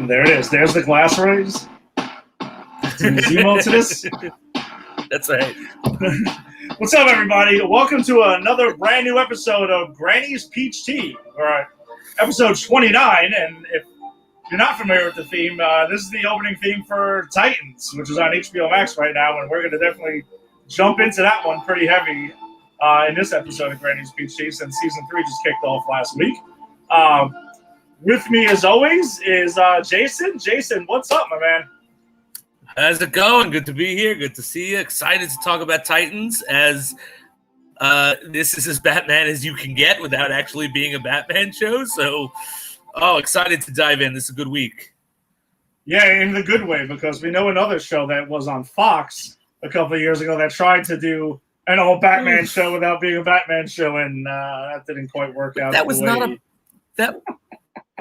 There it is. There's the glass rays. Zemo to this. That's right. What's up, everybody? Welcome to another brand new episode of Granny's Peach Tea, or episode 29. And if you're not familiar with the theme, this is the opening theme for Titans, which is on HBO Max right now, and we're going to definitely jump into that one pretty heavy in this episode of Granny's Peach Tea, since season 3 just kicked off last week. With me, as always, is Jason. Jason, what's up, my man? How's it going? Good to be here. Good to see you. Excited to talk about Titans, as this is as Batman as you can get without actually being a Batman show. So, excited to dive in. This is a good week. Yeah, in the good way, because we know another show that was on Fox a couple of years ago that tried to do an old Batman show without being a Batman show, and that didn't quite work out.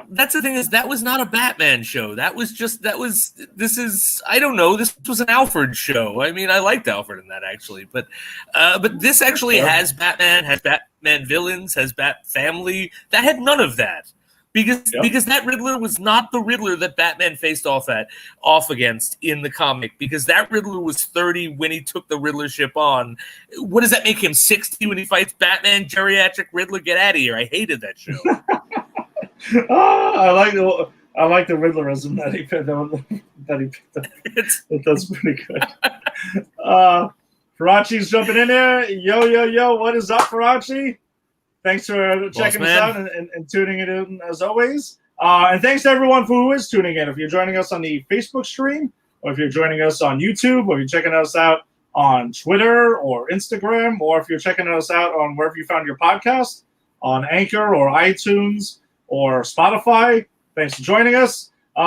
That's the thing, is that was not a Batman show. I don't know. This was an Alfred show. I mean, I liked Alfred in that, actually, but this actually has Batman villains, has Bat family. That had none of that. Because that Riddler was not the Riddler that Batman faced off against in the comic. Because that Riddler was 30 when he took the Riddler ship on. What does that make him, 60 when he fights Batman? Geriatric Riddler, get out of here! I hated that show. I like the Riddlerism that he picked up. That's pretty good. Farachi's jumping in there. Yo, what is up, Farachi? Thanks for checking us out and tuning it in, as always. And thanks to everyone who is tuning in. If you're joining us on the Facebook stream, or if you're joining us on YouTube, or if you're checking us out on Twitter or Instagram, or if you're checking us out on wherever you found your podcast, on Anchor or iTunes or Spotify, thanks for joining us. We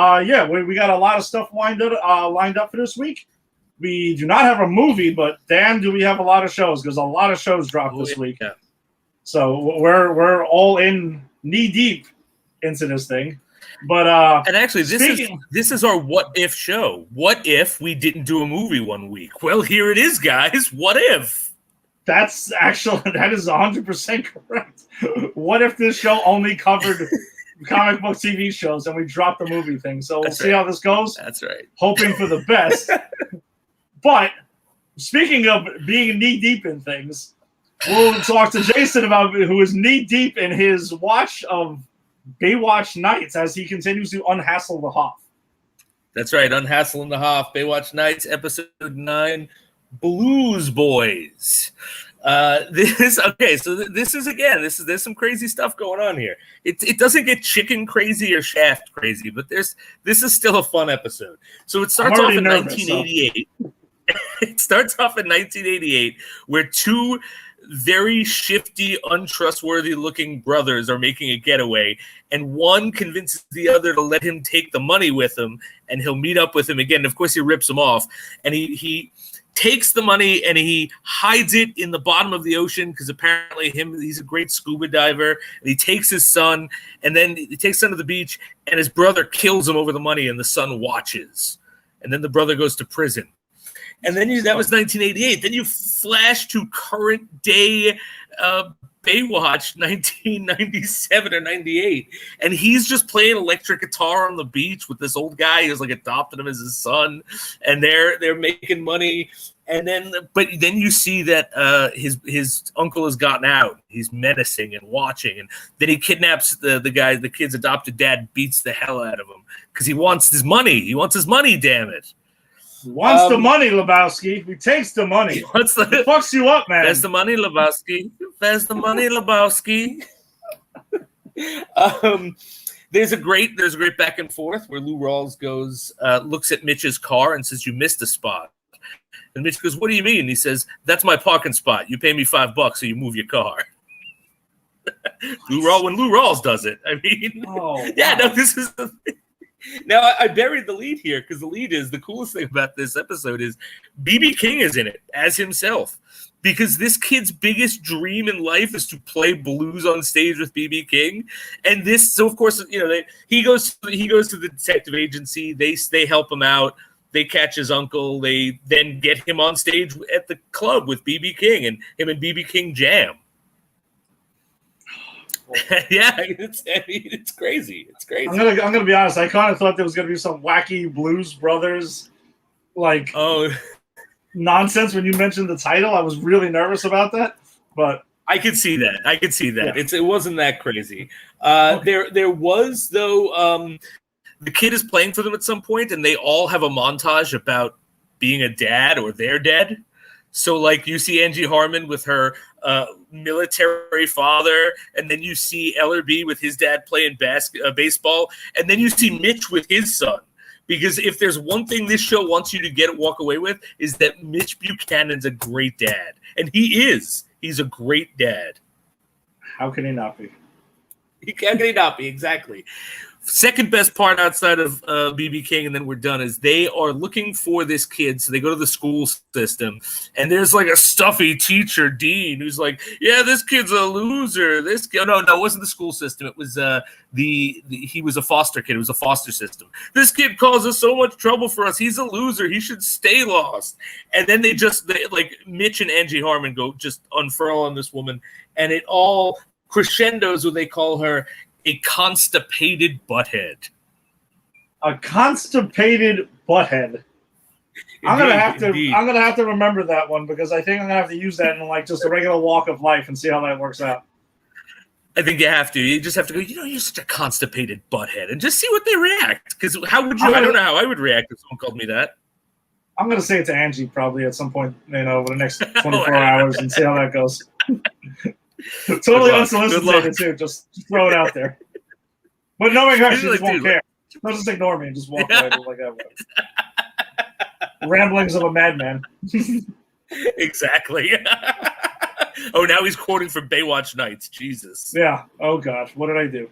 got a lot of stuff lined up for this week. We do not have a movie, but damn, do we have a lot of shows, because a lot of shows dropped this week. Yeah. So we're all in knee deep into this thing. But and actually, this is our what if show. What if we didn't do a movie one week? Well, here it is, guys. What if? That is 100% correct. What if this show only covered comic book TV shows and we dropped the movie thing? So we'll see how this goes. That's right. Hoping for the best. But speaking of being knee deep in things, we'll talk to Jason about who is knee deep in his watch of Baywatch Nights as he continues to unhassle the Hoff. That's right. Unhassling the Hoff. Baywatch Nights, episode 9. Blues Boys. There's some crazy stuff going on here. It doesn't get chicken crazy or Shaft crazy, but this is still a fun episode. So it starts off in 1988. It starts off in 1988, where two very shifty, untrustworthy-looking brothers are making a getaway, and one convinces the other to let him take the money with him, and he'll meet up with him again. Of course, he rips him off, and he takes the money and he hides it in the bottom of the ocean, because apparently he's a great scuba diver, and he takes his son, and then he takes his son to the beach, and his brother kills him over the money, and the son watches, and then the brother goes to prison. And then that was 1988. Then you flash to current day Baywatch, 1997 or 98, and he's just playing electric guitar on the beach with this old guy who's like adopted him as his son, and they're making money. And then you see that his uncle has gotten out. He's menacing and watching, and then he kidnaps the kid's adopted dad, beats the hell out of him because he wants his money. He wants his money. Damn it. He wants the money, Lebowski. He takes the money. He fucks you up, man. There's the money, Lebowski. There's the money, Lebowski. There's a great back and forth where Lou Rawls looks at Mitch's car and says, "You missed a spot." And Mitch goes, "What do you mean?" He says, "That's my parking spot. You pay me $5, so you move your car." When Lou Rawls does it, I mean, this is the thing. Now, I buried the lead here because the coolest thing about this episode is B.B. King is in it as himself, because this kid's biggest dream in life is to play blues on stage with B.B. King. And so of course, he goes to the detective agency. They help him out. They catch his uncle. They then get him on stage at the club with B.B. King, and him and B.B. King jam. Yeah, it's crazy. It's crazy. I'm gonna be honest. I kind of thought there was gonna be some wacky Blues Brothers nonsense when you mentioned the title. I was really nervous about that, but I could see that. Yeah. It wasn't that crazy. Okay. There was though. The kid is playing for them at some point, and they all have a montage about being a dad or their dad. So, like, you see Angie Harmon with her military father, and then you see Ellerby with his dad playing baseball, and then you see Mitch with his son. Because if there's one thing this show wants you to walk away with, is that Mitch Buchanan's a great dad. And he is. He's a great dad. How can he not be? How can he not be? Exactly. Second best part outside of BB King, and then we're done, is they are looking for this kid. So they go to the school system, and there's like a stuffy teacher, Dean, who's like, "Yeah, this kid's a loser. This kid." No, it wasn't the school system. It was he was a foster kid. It was a foster system. This kid causes so much trouble for us. He's a loser. He should stay lost. And then they like Mitch and Angie Harmon go just unfurl on this woman, and it all crescendos when they call her a constipated butthead. A constipated butthead. I'm gonna have to remember that one, because I think I'm gonna have to use that in like just a regular walk of life and see how that works out. I think you have to. You just have to go, you're such a constipated butthead, and just see what they react. Because how would you? I don't know how I would react if someone called me that. I'm gonna say it to Angie probably at some point, over the next 24 hours and see how that goes. Totally unsolicited too. Just throw it out there. But knowing her, she just won't care. She'll just ignore me and just walk away like that. Ramblings of a madman. Exactly. Oh, now he's quoting from Baywatch Nights. Jesus. Yeah. Oh gosh, what did I do?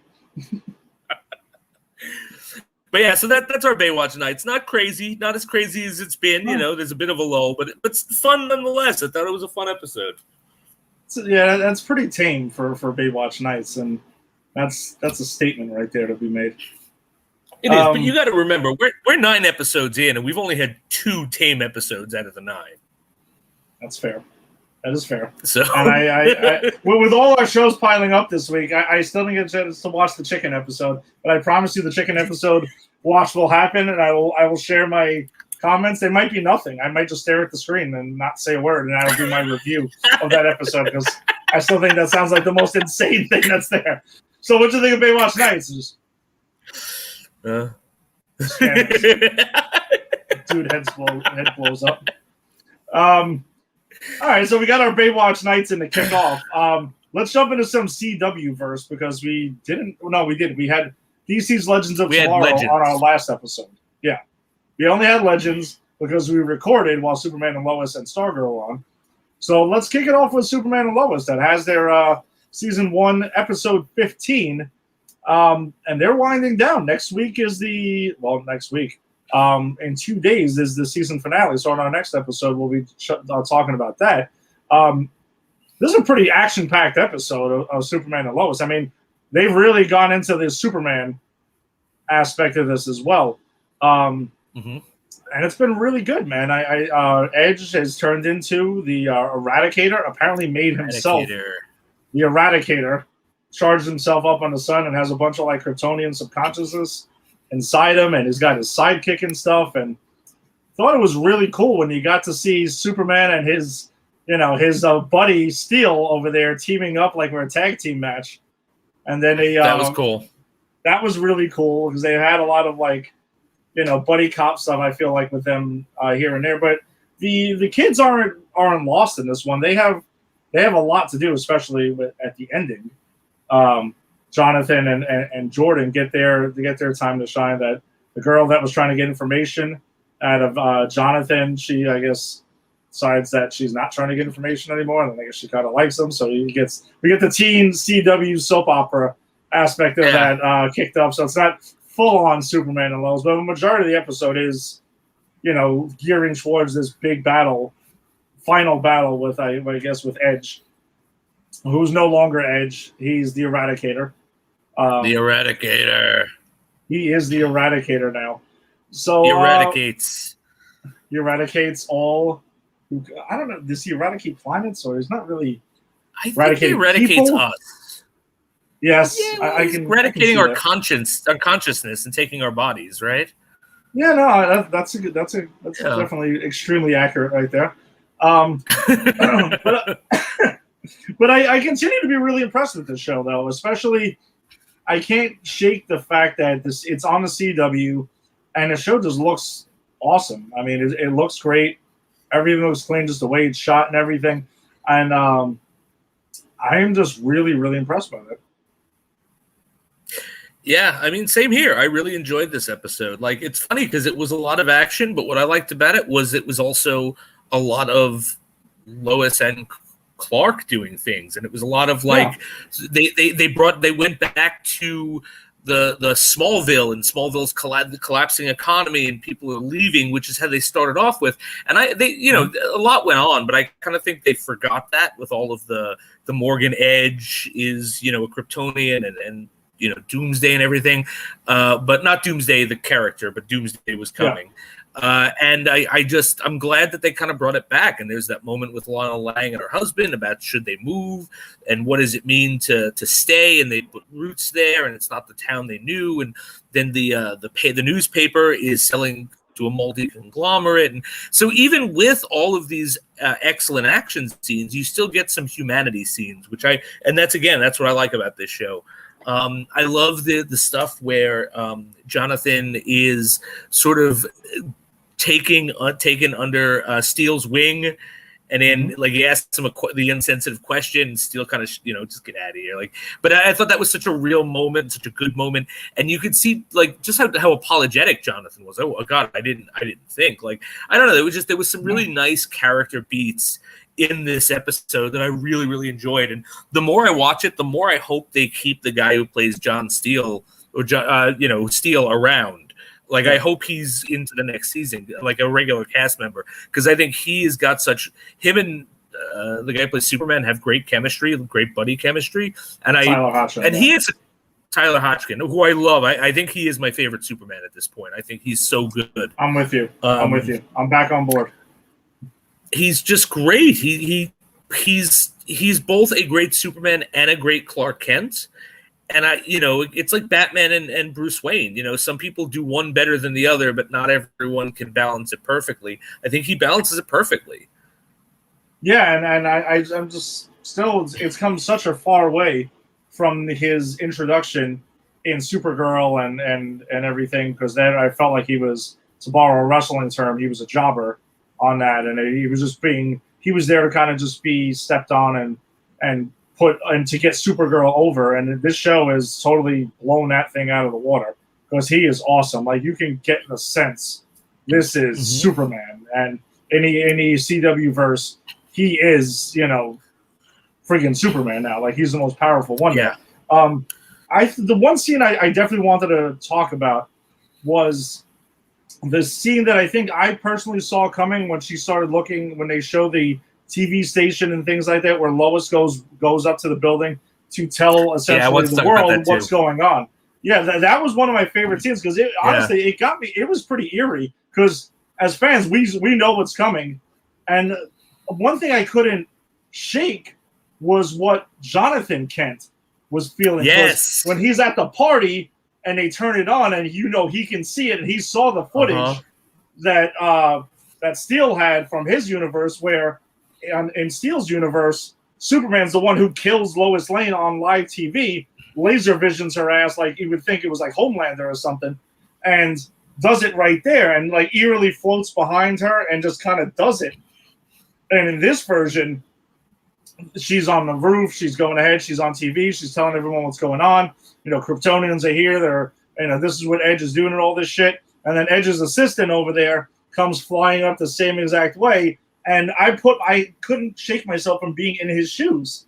But yeah, so that's our Baywatch Nights. Not crazy, not as crazy as it's been. There's a bit of a lull, but it's fun nonetheless. I thought it was a fun episode. So, yeah, that's pretty tame for Baywatch Nights, and that's a statement right there to be made. It is, but you got to remember, we're 9 episodes in, and we've only had 2 tame episodes out of the 9. That's fair. That is fair. So, and I with all our shows piling up this week, I still didn't get a chance to watch the chicken episode, but I promise you, the chicken episode watch will happen, and I will share my comments. They might be nothing. I might just stare at the screen and not say a word, and I'll do my review of that episode, because I still think that sounds like the most insane thing that's there. So what do you think of Baywatch Nights? Dude, head blows up. All right, so we got our Baywatch Nights in the kickoff. Let's jump into some CW verse, because we didn't. No, we didn't. We had DC's Legends of Tomorrow on our last episode. Yeah. We only had Legends because we recorded while Superman and Lois and Stargirl were on. So let's kick it off with Superman and Lois, that has their season 1, episode 15. And they're winding down. Next week is next week. In 2 days is the season finale. So on our next episode, we'll be talking about that. This is a pretty action-packed episode of Superman and Lois. I mean, they've really gone into the Superman aspect of this as well. And it's been really good, man. Edge has turned into the Eradicator. Apparently made himself the Eradicator. Charged himself up on the sun and has a bunch of like Kryptonian subconsciousness inside him, and he's got his sidekick and stuff. And thought it was really cool when you got to see Superman and his buddy Steel over there teaming up like we're a tag team match. And then that was cool. That was really cool, because they had a lot of like, buddy cop stuff, I feel like, with them here and there. But the kids aren't lost in this one. They have a lot to do, especially at the ending. Jonathan and Jordan get their time to shine. That the girl that was trying to get information out of Jonathan, she, I guess, decides that she's not trying to get information anymore, and I guess she kind of likes him. So we get the teen CW soap opera aspect of that kicked up. So it's not full on Superman and Lois, but the majority of the episode is, gearing towards this big final battle with with Edge, who's no longer Edge. He's the Eradicator. The Eradicator. He is the Eradicator now. So he eradicates. He eradicates all. I don't know. Does he eradicate planets, or he's not really? I think he eradicates us. Yes, Yeah, well, I he's can eradicating see our that. consciousness, and taking our bodies, right? Yeah, no, that's Yeah. definitely extremely accurate right there. Um, but but I continue to be really impressed with this show, though. Especially, I can't shake the fact that it's on the CW, and the show just looks awesome. I mean, it looks great. Everything looks clean, just the way it's shot and everything. And I am just really, really impressed by it. Yeah, I mean, same here. I really enjoyed this episode. Like, it's funny because it was a lot of action, but what I liked about it was also a lot of Lois and Clark doing things, and it was a lot of Yeah. like they went back to the Smallville, and Smallville's collapsing economy, and people are leaving, which is how they started off with. And a lot went on, but I kind of think they forgot that with all of the Morgan Edge is a Kryptonian, and Doomsday and everything, but not Doomsday the character, but Doomsday was coming. And I'm glad that they kind of brought it back. And there's that moment with Lana Lang and her husband about should they move and what does it mean to stay, and they put roots there, and it's not the town they knew. And then the newspaper is selling to a multi-conglomerate. And so even with all of these excellent action scenes, you still get some humanity scenes, that's what I like about this show. I love the stuff where Jonathan is sort of taken under Steele's wing, and then like he asks him the insensitive question, and Steele kind of just get out of here. But I thought that was such a real moment, such a good moment, and you could see like just how apologetic Jonathan was. Oh God, I didn't think. Like, I don't know. There was some really nice character beats in this episode that I really, really enjoyed. And the more I watch it, the more I hope they keep the guy who plays John Steele Steele around. Like, I hope he's into the next season, like a regular cast member, because I think he has got him and the guy who plays Superman have great chemistry, great buddy chemistry. And he is Tyler Hodgkin, who I love. I think he is my favorite Superman at this point. I think he's so good. I'm with you. I'm back on board. He's just great. He's both a great Superman and a great Clark Kent. And it's like Batman and Bruce Wayne. Some people do one better than the other, but not everyone can balance it perfectly. I think he balances it perfectly. Yeah, and I'm just still, it's come such a far way from his introduction in Supergirl and everything, because then I felt like he was, to borrow a wrestling term, he was a jobber on that, and he was there to kind of just be stepped on and to get Supergirl over. And this show has totally blown that thing out of the water, because he is awesome. Like, you can get the sense this is Superman, and in the CW verse, he is friggin' Superman now. Like, he's the most powerful one. Yeah. The one scene I definitely wanted to talk about was the scene that I think I personally saw coming when she started when they show the TV station and things like that, where Lois goes up to the building to tell essentially the world what's going on. Yeah, that was one of my favorite scenes, because honestly, it got me. It was pretty eerie, because as fans, we know what's coming. And one thing I couldn't shake was what Jonathan Kent was feeling. Yes. When he's at the party and they turn it on, and he can see it, and he saw the footage that Steele had from his universe, where in Steele's universe, Superman's the one who kills Lois Lane on live TV, laser visions her ass, like you would think it was like Homelander or something, and does it right there, and like eerily floats behind her and just kind of does it. And in this version, she's on the roof, she's going ahead, she's on TV, she's telling everyone what's going on. Kryptonians are here, this is what Edge is doing and all this shit. And then Edge's assistant over there comes flying up the same exact way. And I couldn't shake myself from being in his shoes.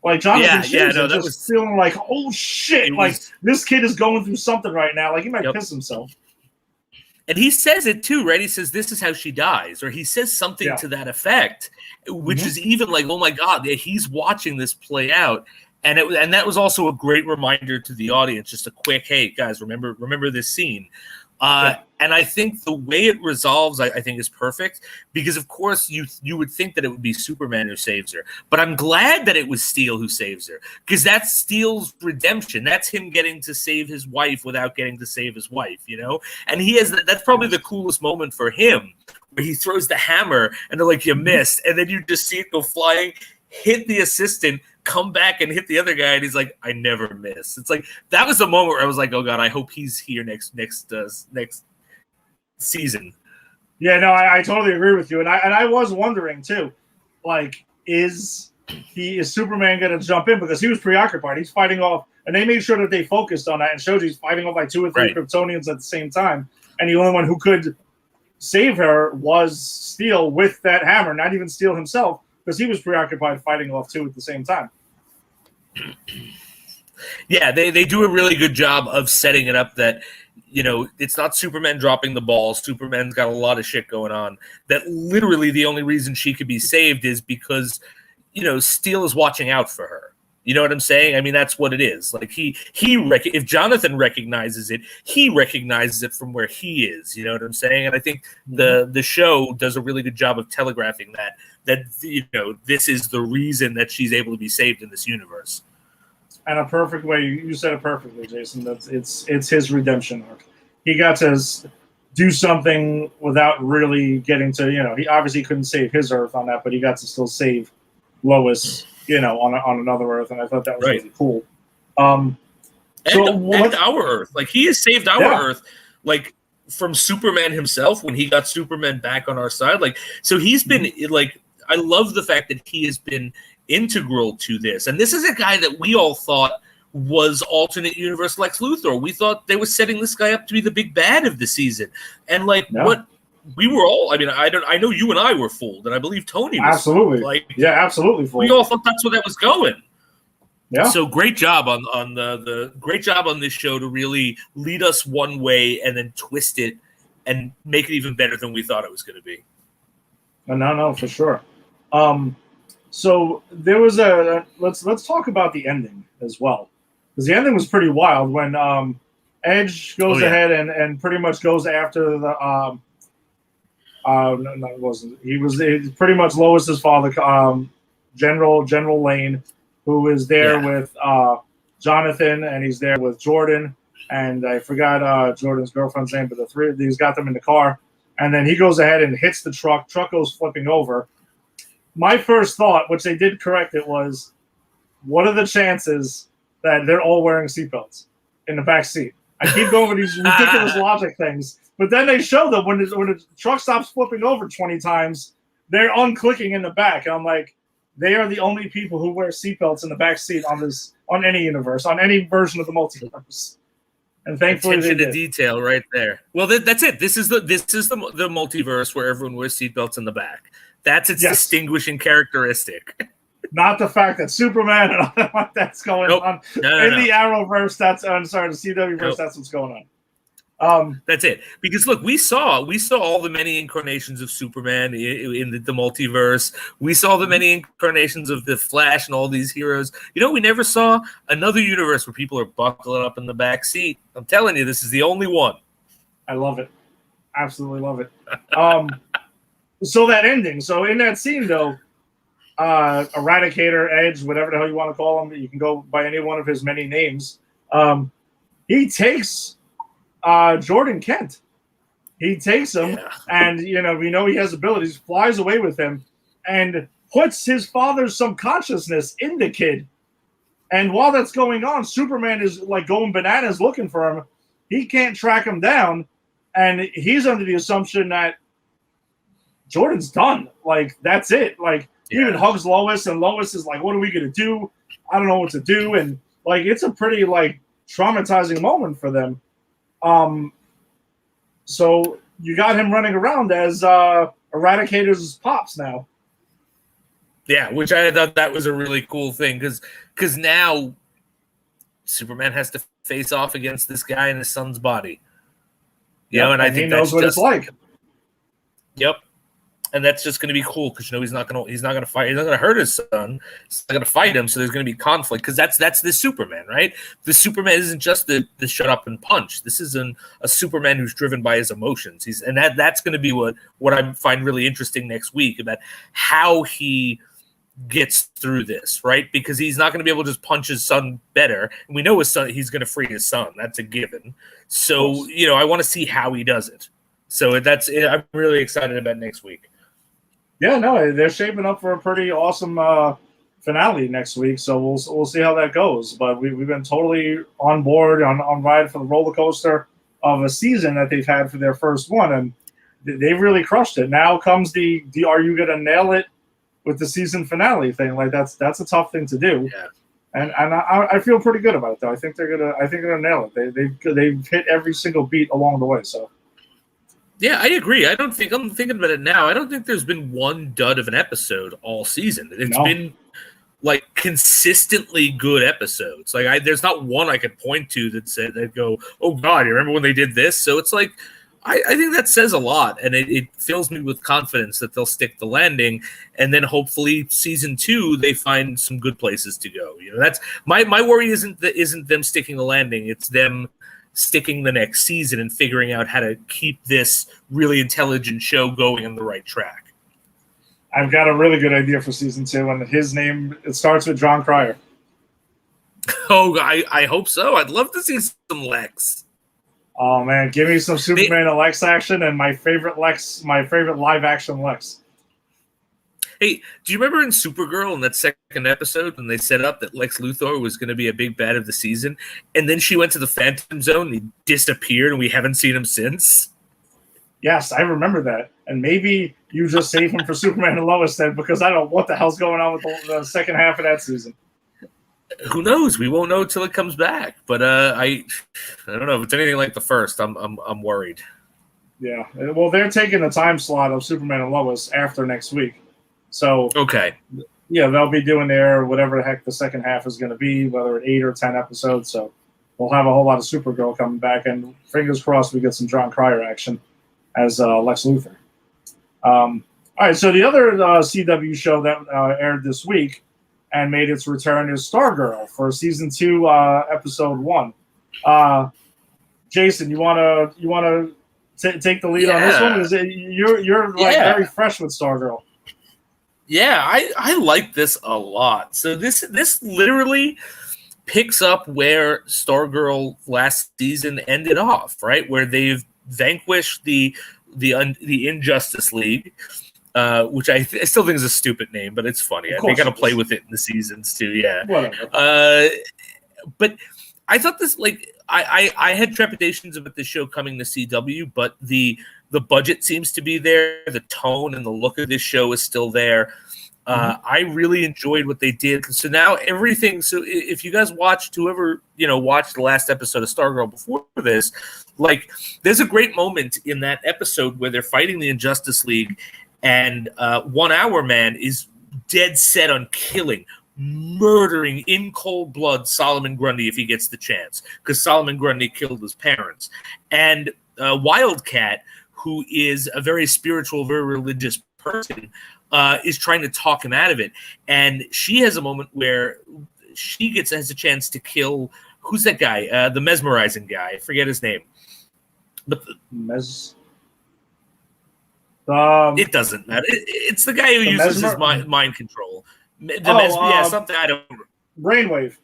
Like, Jonathan's shoes, that was feeling like, oh shit, this kid is going through something right now. Like, he might piss himself. And he says it too, right? He says, this is how she dies. Or he says something to that effect, which is even like, oh my God, he's watching this play out. And that was also a great reminder to the audience, just a quick, hey, guys, remember this scene. And I think the way it resolves, I think, is perfect because, of course, you would think that it would be Superman who saves her. But I'm glad that it was Steel who saves her because that's Steel's redemption. That's him getting to save his wife without getting to save his wife, you know? And that's probably the coolest moment for him where he throws the hammer and they're like, you missed. And then you just see it go flying, hit the assistant, come back and hit the other guy, and he's like, I never miss. It's like that was the moment where I was like, oh God, I hope he's here next season. Yeah, no, I totally agree with you, and I was wondering too, like, is Superman going to jump in because he was preoccupied? He's fighting off, and they made sure that they focused on that and showed he's fighting off like 2 or 3 Kryptonians at the same time, and the only one who could save her was Steel with that hammer, not even Steel himself, because he was preoccupied fighting off 2 at the same time. Yeah, they do a really good job of setting it up that, you know, it's not Superman dropping the ball. Superman's got a lot of shit going on. That literally the only reason she could be saved is because, you know, Steel is watching out for her. You know what I'm saying? I mean, that's what it is. Like if Jonathan recognizes it, he recognizes it from where he is. You know what I'm saying? And I think the show does a really good job of telegraphing that you know, this is the reason that she's able to be saved in this universe. And a perfect way, you said it perfectly, Jason. It's his redemption arc. He got to do something without really getting to, you know, he obviously couldn't save his Earth on that, but he got to still save Lois, you know, on another Earth, and I thought that was really cool. And our Earth, like he has saved our Earth, like from Superman himself when he got Superman back on our side. Like, so he's been like, I love the fact that he has been integral to this, and this is a guy that we all thought was alternate universe Lex Luthor. We thought they were setting this guy up to be the big bad of the season, and like what we were all. I mean, I know you and I were fooled, and I believe Tony was absolutely fooled. Absolutely fooled. We all thought that's where that was going. Yeah. So great job on the great job on this show to really lead us one way and then twist it and make it even better than we thought it was going to be. No, for sure. So there was let's talk about the ending as well, because the ending was pretty wild when Edge goes ahead and pretty much goes after the no, it wasn't. He was pretty much Lois's father, General Lane, who is there with Jonathan, and he's there with Jordan, and I forgot Jordan's girlfriend's name, but the three of these got them in the car, and then he goes ahead and hits the truck. Truck goes flipping over. My first thought, which they did correct it, was, what are the chances that they're all wearing seatbelts in the back seat? I keep going with these ridiculous logic things, but then they show them when the truck stops flipping over 20 times, they're unclicking in the back. And I'm like, they are the only people who wear seatbelts in the back seat on any universe, on any version of the multiverse. And thankfully, attention to detail right there. Well, that's it. This is the multiverse where everyone wears seatbelts in the back. That's its distinguishing characteristic. Not the fact that Superman and all that that's going on. The Arrowverse, the CWverse, that's what's going on. That's it. Because look, we saw all the many incarnations of Superman in the multiverse. We saw the many incarnations of the Flash and all these heroes. You know, we never saw another universe where people are buckling up in the back seat. I'm telling you, this is the only one. I love it. Absolutely love it. So that ending. So in that scene, though, Eradicator, Edge, whatever the hell you want to call him, you can go by any one of his many names. He takes Jordan Kent. He takes him, and we know he has abilities, flies away with him, and puts his father's subconsciousness in the kid. And while that's going on, Superman is like going bananas looking for him. He can't track him down, and he's under the assumption that Jordan's done. Like, that's it. Like, he even hugs Lois, and Lois is like, what are we going to do? I don't know what to do. And, like, it's a pretty, like, traumatizing moment for them. So you got him running around as Eradicator's pops now. Yeah, which I thought that was a really cool thing, because now Superman has to face off against this guy in his son's body. You know, and I think he knows what it's like. Yep. And that's just going to be cool because he's not going to fight. He's not going to hurt his son. He's not going to fight him. So there's going to be conflict because that's the Superman, right? The Superman isn't just the shut up and punch. This is a Superman who's driven by his emotions. That's going to be what I find really interesting next week about how he gets through this, right? Because he's not going to be able to just punch his son better. And we know his son, he's going to free his son. That's a given. So, I want to see how he does it. So I'm really excited about next week. Yeah, no, they're shaping up for a pretty awesome finale next week. So we'll see how that goes. But we've been totally on board on ride for the roller coaster of a season that they've had for their first one, and they've really crushed it. Now comes the are you gonna nail it with the season finale thing? Like that's a tough thing to do. Yeah. And I feel pretty good about it though. I think they're gonna nail it. They've hit every single beat along the way. So. Yeah, I agree. I'm thinking about it now. I don't think there's been one dud of an episode all season. It's been like consistently good episodes. Like there's not one I could point to that go, oh God, you remember when they did this? So it's like I think that says a lot, and it fills me with confidence that they'll stick the landing, and then hopefully season 2 they find some good places to go. That's my worry isn't them sticking the landing. It's them sticking the next season and figuring out how to keep this really intelligent show going on the right track. I've got a really good idea for season 2, and it starts with John Cryer. Oh, I hope so. I'd love to see some Lex. Oh man, give me some Superman and Lex action, and my favorite live action Lex. Hey, do you remember in Supergirl in that second episode when they set up that Lex Luthor was going to be a big bad of the season, and then she went to the Phantom Zone and he disappeared and we haven't seen him since? Yes, I remember that. And maybe you just save him for Superman and Lois then, because I don't know what the hell's going on with the second half of that season. Who knows? We won't know until it comes back. But I don't know if it's anything like the first. I'm worried. Yeah. Well, they're taking the time slot of Superman and Lois after next week. So okay, yeah, they'll be doing their whatever the heck the second half is going to be, whether it's 8 or 10 episodes. So we'll have a whole lot of Supergirl coming back, and fingers crossed we get some John Cryer action as Lex Luthor. All right, so the other CW show that aired this week and made its return is Stargirl for season 2, episode 1. Jason, you wanna take the lead on this one? Is it, you're very fresh with Stargirl. Yeah, I like this a lot. So this literally picks up where Stargirl last season ended off, right? Where they've vanquished the Injustice League, which I still think is a stupid name, but it's funny. They got to play with it in the seasons too. Yeah. Whatever. But I thought this, like, I had trepidations about this show coming to CW, but the budget seems to be there. The tone and the look of this show is still there. I really enjoyed what they did. So now everything. So if you guys watched, whoever watched the last episode of Stargirl before this, like, there's a great moment in that episode where they're fighting the Injustice League, and 1 Hour Man is dead set on murdering in cold blood Solomon Grundy if he gets the chance, because Solomon Grundy killed his parents. And Wildcat, who is a very spiritual, very religious person, is trying to talk him out of it. And she has a moment where she has a chance to kill, who's that guy? The mesmerizing guy. I forget his name. But it doesn't matter. It's the guy who uses his mind control. Something I don't remember. Brainwave.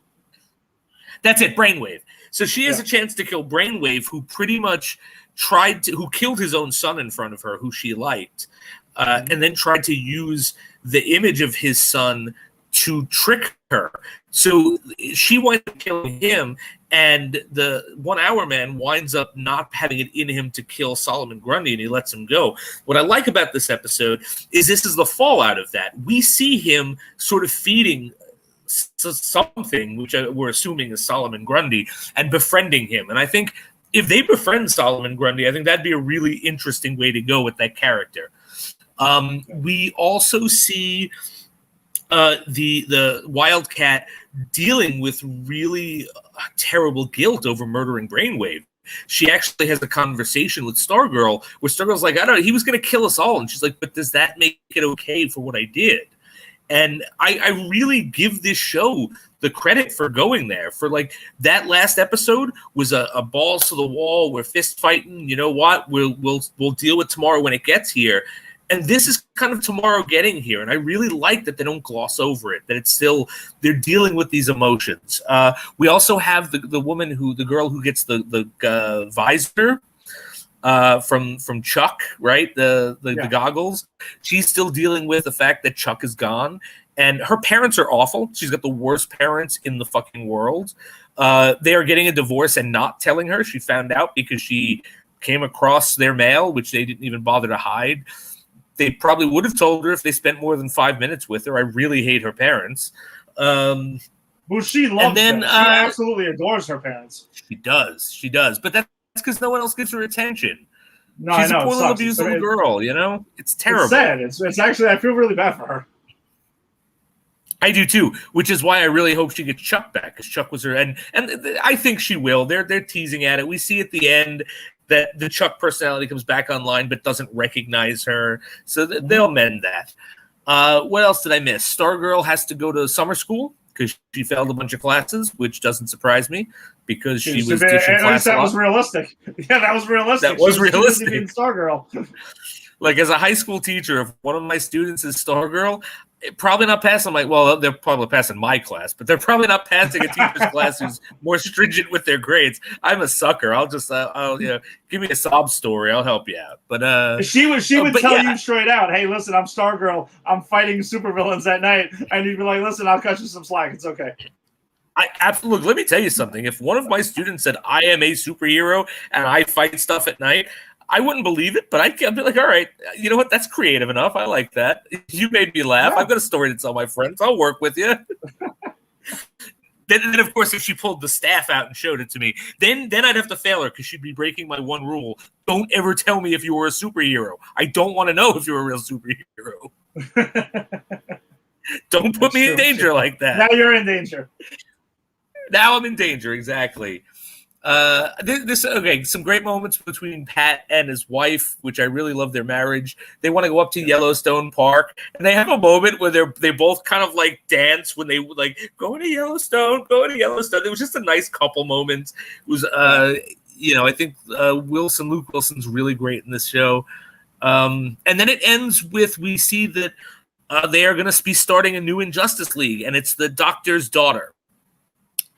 That's it, Brainwave. So she has a chance to kill Brainwave, who pretty much who killed his own son in front of her, who she liked, and then tried to use the image of his son to trick her. So she winds up killing him, and the 1 Hour Man winds up not having it in him to kill Solomon Grundy, and he lets him go. What I like about this episode is this is the fallout of that. We see him sort of feeding something, which we're assuming is Solomon Grundy, and befriending him. And I think if they befriend Solomon Grundy, I think that'd be a really interesting way to go with that character. We also see the Wildcat dealing with really terrible guilt over murdering Brainwave. she actually has a conversation with Stargirl where Stargirl's like, I don't know, he was going to kill us all. And she's like, but does that make it okay for what I did? And I really give this show the credit for going there. For like that last episode was a balls to the wall. We're fist fighting. You know what? We'll deal with tomorrow when it gets here. And this is kind of tomorrow getting here. And I really like that they don't gloss over it, that it's still, they're dealing with these emotions. We also have the woman the girl who gets the visor from Chuck, right? The goggles. She's still dealing with the fact that Chuck is gone. And her parents are awful. She's got the worst parents in the fucking world. They are getting a divorce and not telling her. She found out because she came across their mail, which they didn't even bother to hide. They probably would have told her if they spent more than 5 minutes with her. I really hate her parents. Well, she loves them. She absolutely adores her parents. She does. But that's because no one else gives her attention. No, She's I know, a poor little abused little girl, you know? It's terrible. It's sad. It's actually, I feel really bad for her. I do too, which is why I really hope she gets Chuck back, because Chuck was her, and I think she will. They're teasing at it. We see at the end that the Chuck personality comes back online but doesn't recognize her, so they'll mend that. What else did I miss? Stargirl has to go to summer school because she failed a bunch of classes, which doesn't surprise me because she was ditching class. That was realistic. Yeah, that was realistic. That was realistic. Being Stargirl. Like, as a high school teacher, if one of my students is Stargirl, probably not passing they're probably passing my class, but they're probably not passing a teacher's class who's more stringent with their grades. I'm a sucker. I'll just, give me a sob story. I'll help you out. But she would tell you straight out, hey, listen, I'm Stargirl. I'm fighting supervillains at night. And you'd be like, listen, I'll cut you some slack. It's okay. Look, let me tell you something. If one of my students said I am a superhero and I fight stuff at night, I wouldn't believe it, but I'd be like, all right, you know what? That's creative enough. I like that. You made me laugh. Yeah. I've got a story to tell my friends. I'll work with you. Then, of course, if she pulled the staff out and showed it to me, then I'd have to fail her because she'd be breaking my one rule. Don't ever tell me if you were a superhero. I don't want to know if you're a real superhero. Don't put me in danger like that. Now you're in danger. Now I'm in danger, exactly. Some great moments between Pat and his wife, which I really love their marriage. They want to go up to Yellowstone Park, and they have a moment where they both kind of like dance when they like going to Yellowstone. It was just a nice couple moments. It was, I think Luke Wilson's really great in this show. And then it ends with, we see that they are going to be starting a new Injustice League, and it's the Doctor's daughter,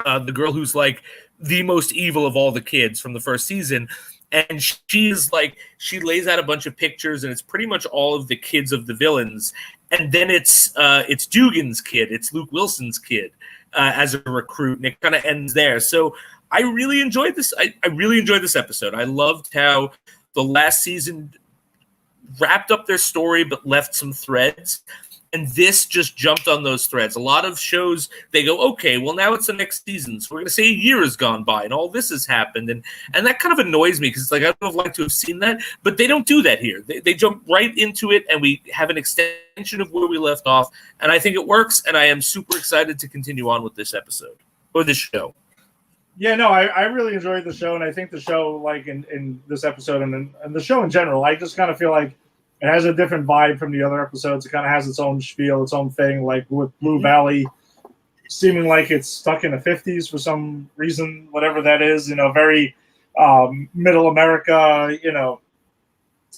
the girl who's like the most evil of all the kids from the first season. And she lays out a bunch of pictures, and it's pretty much all of the kids of the villains. And then it's Dugan's kid, it's Luke Wilson's kid as a recruit, and it kind of ends there. So I really enjoyed this. I really enjoyed this episode. I loved how the last season wrapped up their story but left some threads. And this just jumped on those threads. A lot of shows, they go, okay, well, now it's the next season. So we're going to say a year has gone by and all this has happened. And that kind of annoys me because it's like, I would have liked to have seen that. But they don't do that here. They jump right into it, and we have an extension of where we left off. And I think it works, and I am super excited to continue on with this episode, or this show. Yeah, no, I really enjoyed the show, and I think the show, like in this episode and the show in general, I just kind of feel like it has a different vibe from the other episodes. It kind of has its own spiel, its own thing, like with Blue Valley seeming like it's stuck in the 50s for some reason, whatever that is, very middle America, I don't know,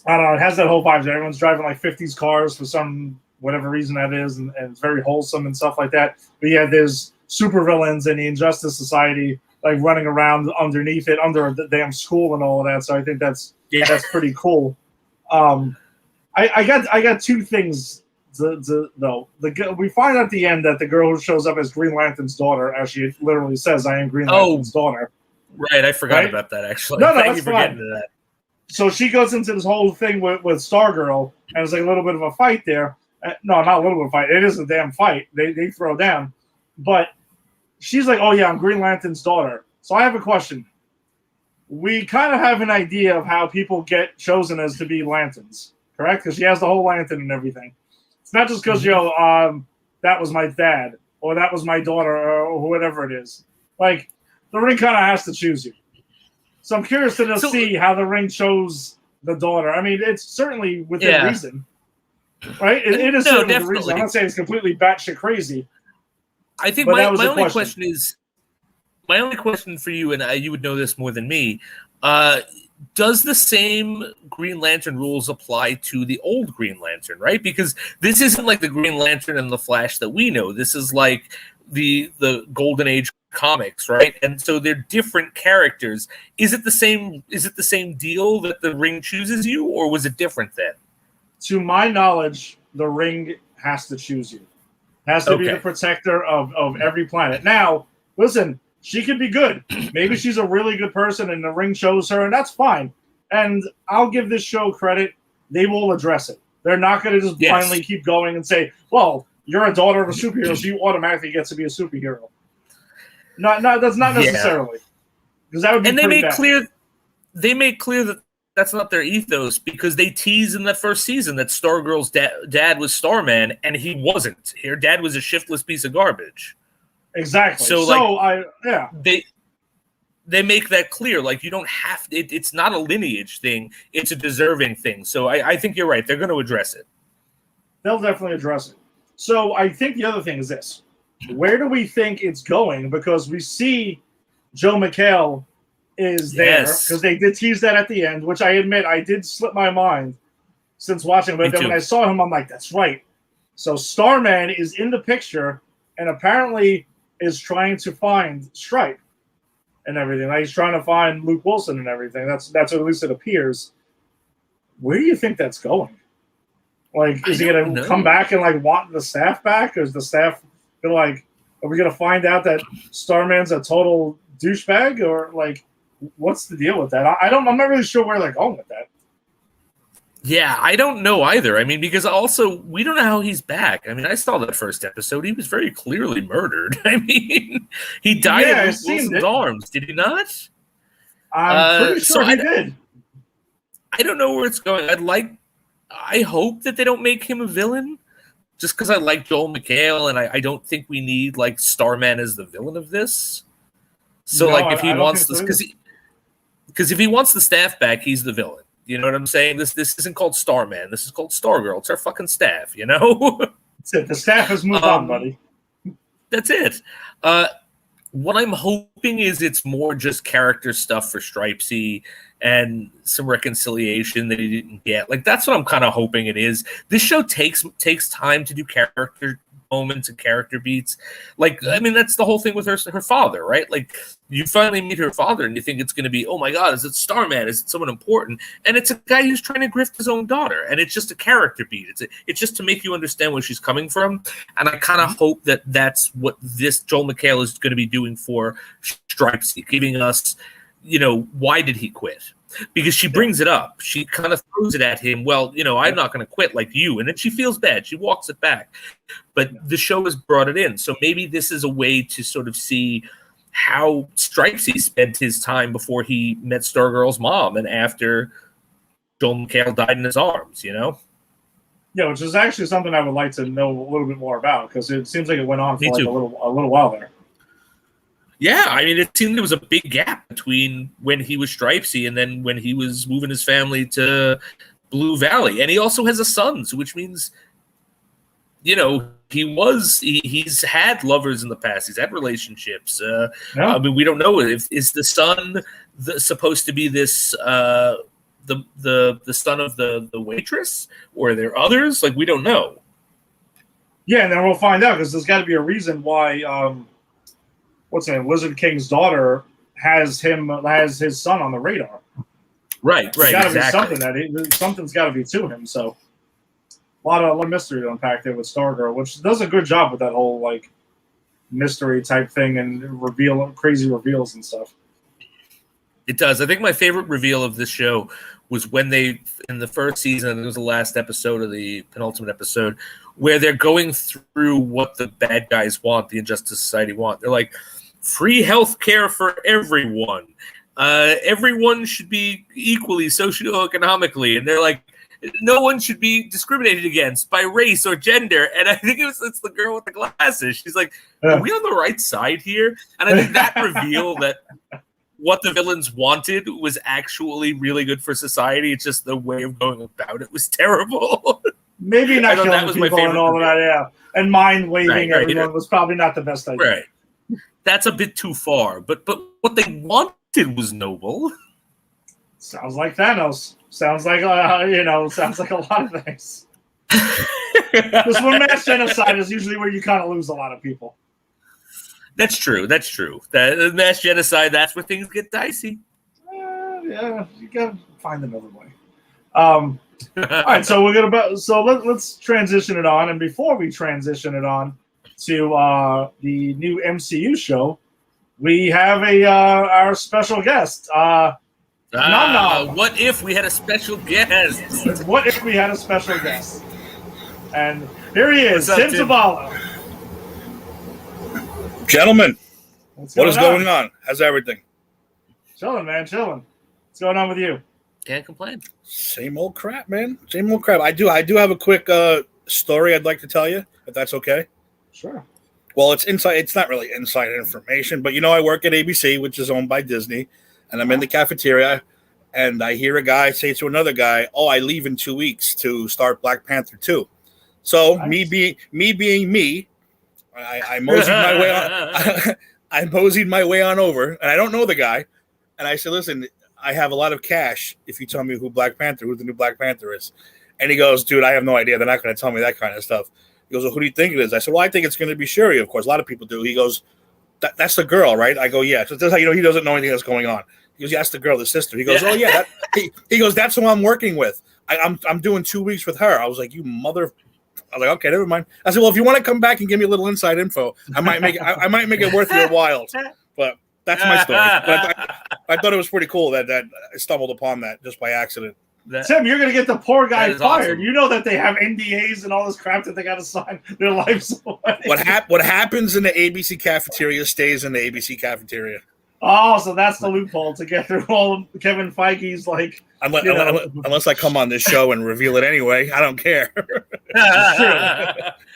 it has that whole vibe. Everyone's driving like 50s cars for some whatever reason that is, and it's very wholesome and stuff like that. But yeah, there's supervillains in the Injustice Society like running around underneath it, under the damn school and all of that. So I think that's pretty cool. I got two things though. We find at the end that the girl who shows up as Green Lantern's daughter, as she literally says, "I am Green Lantern's daughter." Right, I forgot about that actually. No, Thank you for getting to that. So she goes into this whole thing with Stargirl, and it's like a little bit of a fight there. No, not a little bit of a fight. It is a damn fight. They throw down, but she's like, "Oh yeah, I'm Green Lantern's daughter." So I have a question. We kind of have an idea of how people get chosen as to be lanterns. Correct? Because she has the whole lantern and everything. It's not just because, that was my dad, or that was my daughter, or whatever it is. Like, the ring kind of has to choose you. So I'm curious to see how the ring chose the daughter. I mean, it's certainly within reason, right? It is certainly the reason. I'm not saying it's completely batshit crazy. I think my only question is, my only question for you, and you would know this more than me, does the same Green Lantern rules apply to the old Green Lantern, right? Because this isn't like the Green Lantern and the Flash that we know. This is like the Golden Age comics, right? And so they're different characters. Is it the same deal that the ring chooses you, or was it different then? To my knowledge, the ring has to choose you. Has to be the protector of every planet. Now, listen, she could be good. Maybe she's a really good person and the ring chose her, and that's fine. And I'll give this show credit. They will address it. They're not going to just blindly keep going and say, well, you're a daughter of a superhero, so you automatically get to be a superhero. No, that's not necessarily. Because that would be pretty bad. They make clear that that's not their ethos, because they tease in that first season that Stargirl's dad was Starman, and he wasn't. Her dad was a shiftless piece of garbage. Exactly. They make that clear. Like, you don't have to, it's not a lineage thing. It's a deserving thing. So I think you're right. They're going to address it. They'll definitely address it. So I think the other thing is this. Where do we think it's going? Because we see Joe McHale is there, because they did tease that at the end, which I admit I did slip my mind since watching. But then when I saw him, I'm like, that's right. So Starman is in the picture and apparently is trying to find Stripe and everything. Like, he's trying to find Luke Wilson and everything. That's what at least it appears. Where do you think that's going? Like, is he going to come back and like want the staff back? Or is the staff like, are we going to find out that Starman's a total douchebag? Or like, what's the deal with that? I'm not really sure where they're going with that. Yeah, I don't know either. I mean, because also we don't know how he's back. I mean, I saw that first episode. He was very clearly murdered. I mean, he died in Luke Wilson's arms. Did he not? I'm pretty sure he did. I don't know where it's going. I hope that they don't make him a villain, just because I like Joel McHale, and I don't think we need like Starman as the villain of this. So, if he wants this, because if he wants the staff back, he's the villain. You know what I'm saying? This isn't called Starman. This is called Stargirl. It's our fucking staff, you know? That's it. The staff has moved on, buddy. That's it. What I'm hoping is it's more just character stuff for Stripesy and some reconciliation that he didn't get. Like, that's what I'm kind of hoping it is. This show takes time to do character moments and character beats. Like, I mean, that's the whole thing with her father, right? Like, you finally meet her father and you think it's going to be, oh my God, is it Starman? Is it someone important? And it's a guy who's trying to grift his own daughter. And it's just a character beat. It's just to make you understand where she's coming from. And I kind of hope that that's what this Joel McHale is going to be doing for Stripesy, giving us, why did he quit? Because she brings it up. She kind of throws it at him. Well, I'm not going to quit like you. And then she feels bad. She walks it back. But the show has brought it in. So maybe this is a way to sort of see how Stripesy spent his time before he met Stargirl's mom and after Joel McHale died in his arms, Yeah, which is actually something I would like to know a little bit more about, because it seems like it went on for like a little while there. Yeah, I mean, it seemed there was a big gap between when he was Stripesy and then when he was moving his family to Blue Valley. And he also has a son, which means, he's had lovers in the past. He's had relationships. I mean, we don't know is the son supposed to be this the son of the waitress, or are there others? Like, we don't know. Yeah, and then we'll find out, because there's got to be a reason why. What's his name? Lizard King's daughter has his son on the radar. Right. There's got to be something something's got to be to him. So a lot of mystery to unpack there with Stargirl, which does a good job with that whole like mystery type thing and crazy reveals and stuff. It does. I think my favorite reveal of this show was when they, in the first season, it was the last episode of the penultimate episode, where they're going through what the bad guys want, the Injustice Society want. They're like, free health care for everyone. Everyone should be equally socioeconomically. And they're like, no one should be discriminated against by race or gender. And I think it's the girl with the glasses. She's like, are we on the right side here? And I think that reveal that what the villains wanted was actually really good for society. It's just the way of going about it was terrible. Maybe not killing that was my people and favorite all of that, yeah. And mind waving everyone was probably not the best idea. Right. That's a bit too far. But what they wanted was noble. Sounds like Thanos. Sounds like sounds like a lot of things. Because when mass genocide is usually where you kind of lose a lot of people. That's true. That mass genocide, that's where things get dicey. Yeah, you gotta find another way. All right, so let's transition it on, and before we transition it on to the new MCU show, we have our special guest. What if we had a special guest? What if we had a special guest? And here he is, Tim Zavala. Gentlemen, what is going on? How's everything? Chilling, man, chilling. What's going on with you? Can't complain. Same old crap, man. Same old crap. I do have a quick story I'd like to tell you, if that's okay. Sure. Well, it's inside. It's not really inside information, but I work at ABC, which is owned by Disney, and I'm in the cafeteria, and I hear a guy say to another guy, "Oh, I leave in 2 weeks to start Black Panther 2." So nice. me being me, I moseyed my way on. I moseyed my way on over, and I don't know the guy, and I said, "Listen, I have a lot of cash if you tell me who the new Black Panther is." And he goes, "Dude, I have no idea. They're not going to tell me that kind of stuff." He goes, "Well, who do you think it is?" I said, "Well, I think it's going to be Shuri, of course. A lot of people do." He goes, "That's the girl, right?" I go, "Yeah." So that's how he doesn't know anything that's going on. He goes, "Yeah, that's the girl, the sister." He goes, "Oh, yeah." He goes, "That's who I'm working with. I'm doing 2 weeks with her." I was like, "You mother." I was like, "Okay, never mind." I said, "Well, if you want to come back and give me a little inside info, I might make it worth your while." But that's my story. But I thought it was pretty cool that I stumbled upon that just by accident. Tim, you're going to get the poor guy fired. Awesome. You know that they have NDAs and all this crap that they got to sign their lives away. What happens in the ABC cafeteria stays in the ABC cafeteria. Oh, so that's the loophole to get through all of Kevin Feige's unless I come on this show and reveal it anyway, I don't care.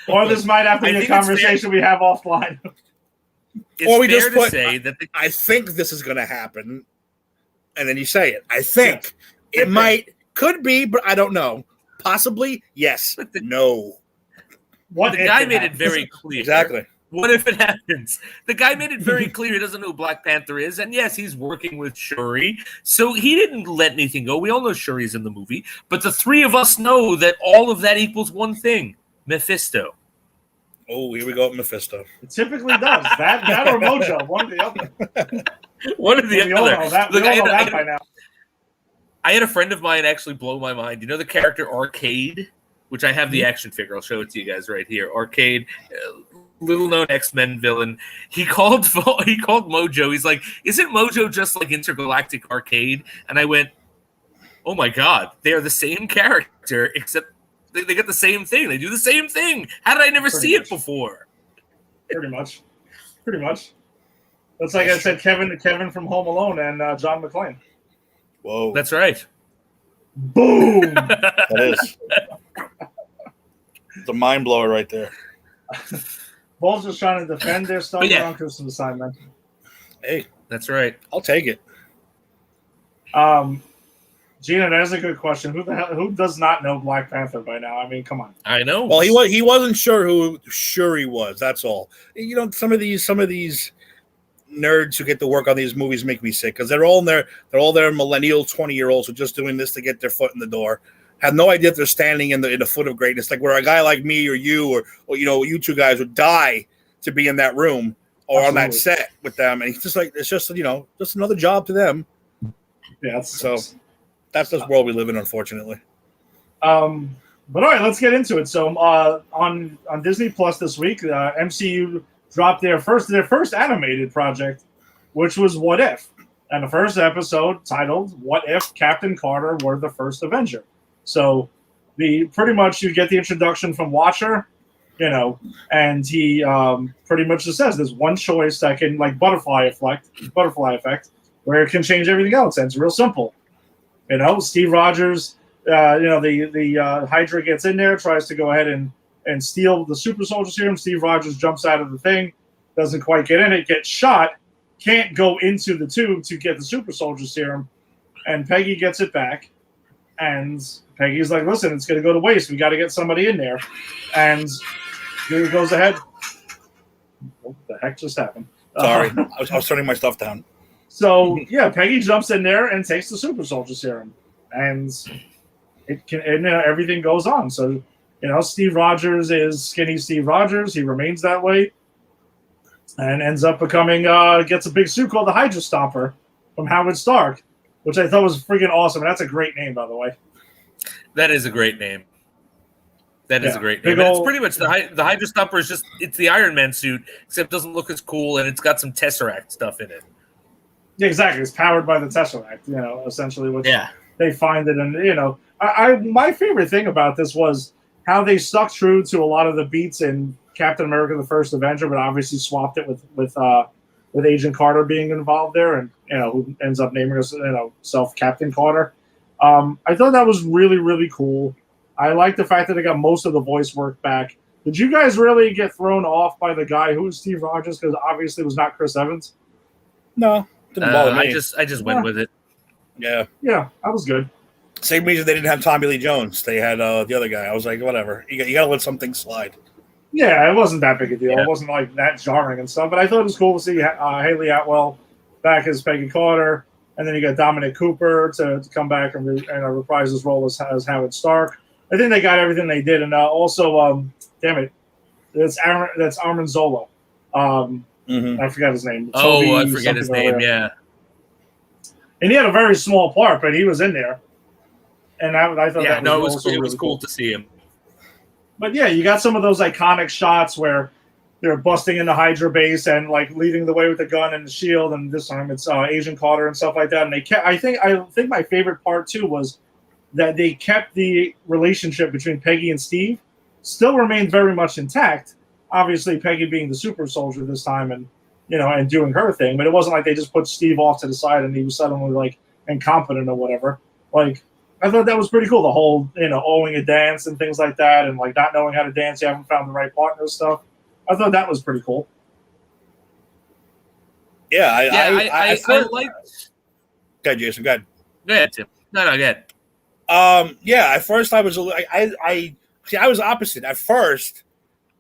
Or this might have to be a conversation we have offline. Or we just say that I think this is going to happen, and then you say it. I think it could be, but I don't know. Possibly, yes. No. The guy made it very clear. Exactly. What if it happens? The guy made it very clear he doesn't know who Black Panther is. And yes, he's working with Shuri. So he didn't let anything go. We all know Shuri's in the movie. But the three of us know that all of that equals one thing. Mephisto. Oh, here we go with Mephisto. It typically does. That or Mojo. One or the other. One or the other. We all know that, by now. I had a friend of mine actually blow my mind. You know the character Arcade? Which I have the action figure. I'll show it to you guys right here. Arcade. Little known X-Men villain. He called Mojo. He's like, "Isn't Mojo just like Intergalactic Arcade?" And I went, "Oh my god, they are the same character, except they get the same thing. They do the same thing. How did I never see it before?" Pretty much. That's like I said, Kevin from Home Alone and John McClane. Whoa, that's right. Boom. That is. It's a mind blower right there. Bulls just trying to defend their stuff on Christmas assignment. Hey, that's right. I'll take it. Gina, that's a good question. Who does not know Black Panther by now? I mean, come on. I know. Well, he wasn't sure who Shuri was. That's all. Some of these nerds who get to work on these movies make me sick because they're all their millennial 20-year-olds who are just doing this to get their foot in the door. Have no idea if they're standing in the foot of greatness, like where a guy like me or you or you two guys would die to be in that room or on that set with them, and he's just like it's just just another job to them. Yeah, that's the world we live in, unfortunately. But all right, let's get into it. So on Disney Plus this week, MCU dropped their first animated project, which was What If, and the first episode titled "What If Captain Carter Were the First Avenger." So pretty much you get the introduction from Watcher, and he pretty much just says there's one choice that can like butterfly effect, where it can change everything else. And it's real simple. Steve Rogers, the Hydra gets in there, tries to go ahead and steal the super soldier serum. Steve Rogers jumps out of the thing, doesn't quite get in it, gets shot, can't go into the tube to get the super soldier serum, and Peggy gets it back, and Peggy's like, listen, it's going to go to waste. We got to get somebody in there. And here goes ahead. What the heck just happened? Sorry, I was turning my stuff down. So, yeah, Peggy jumps in there and takes the super soldier serum. And everything goes on. So, Steve Rogers is skinny Steve Rogers. He remains that way. And ends up becoming, gets a big suit called the Hydra Stomper from Howard Stark, which I thought was freaking awesome. And that's a great name, by the way. That is a great name. That is a great name. It's pretty much the Hydra Stomper is just, it's the Iron Man suit, except it doesn't look as cool, and it's got some Tesseract stuff in it. Yeah, exactly. It's powered by the Tesseract, essentially. Which they find it. And, my favorite thing about this was how they stuck true to a lot of the beats in Captain America: The First Avenger, but obviously swapped it with Agent Carter being involved there, and who ends up naming herself Captain Carter. I thought that was really, really cool. I like the fact that they got most of the voice work back. Did you guys really get thrown off by the guy who was Steve Rogers? Because obviously it was not Chris Evans. No, didn't bother me. I just went with it. Yeah, that was good. Same reason they didn't have Tommy Lee Jones. They had the other guy. I was like, whatever. You got to let something slide. Yeah, it wasn't that big a deal. Yeah. It wasn't like that jarring and stuff. But I thought it was cool to see Haley Atwell back as Peggy Carter, and then you got Dominic Cooper to come back and reprise his role as Howard Stark. I think they got everything they did, and also, damn it, that's Armin Zola. I forgot his name. I forget his name. Yeah, and he had a very small part, but he was in there, and I thought it was really cool to see him. But yeah, you got some of those iconic shots where they're busting into Hydra base and like leading the way with the gun and the shield, and this time it's Agent Carter and stuff like that. And they kept. I think my favorite part too was that they kept the relationship between Peggy and Steve still remained very much intact. Obviously, Peggy being the super soldier this time and doing her thing, but it wasn't like they just put Steve off to the side and he was suddenly like incompetent or whatever. Like, I thought that was pretty cool. The whole, owing a dance and things like that, and like not knowing how to dance, you haven't found the right partner stuff. I thought that was pretty cool. Yeah, I liked. Go ahead, Jason. Go ahead. Go ahead, Tim. No, go ahead. At first I was I was opposite. At first,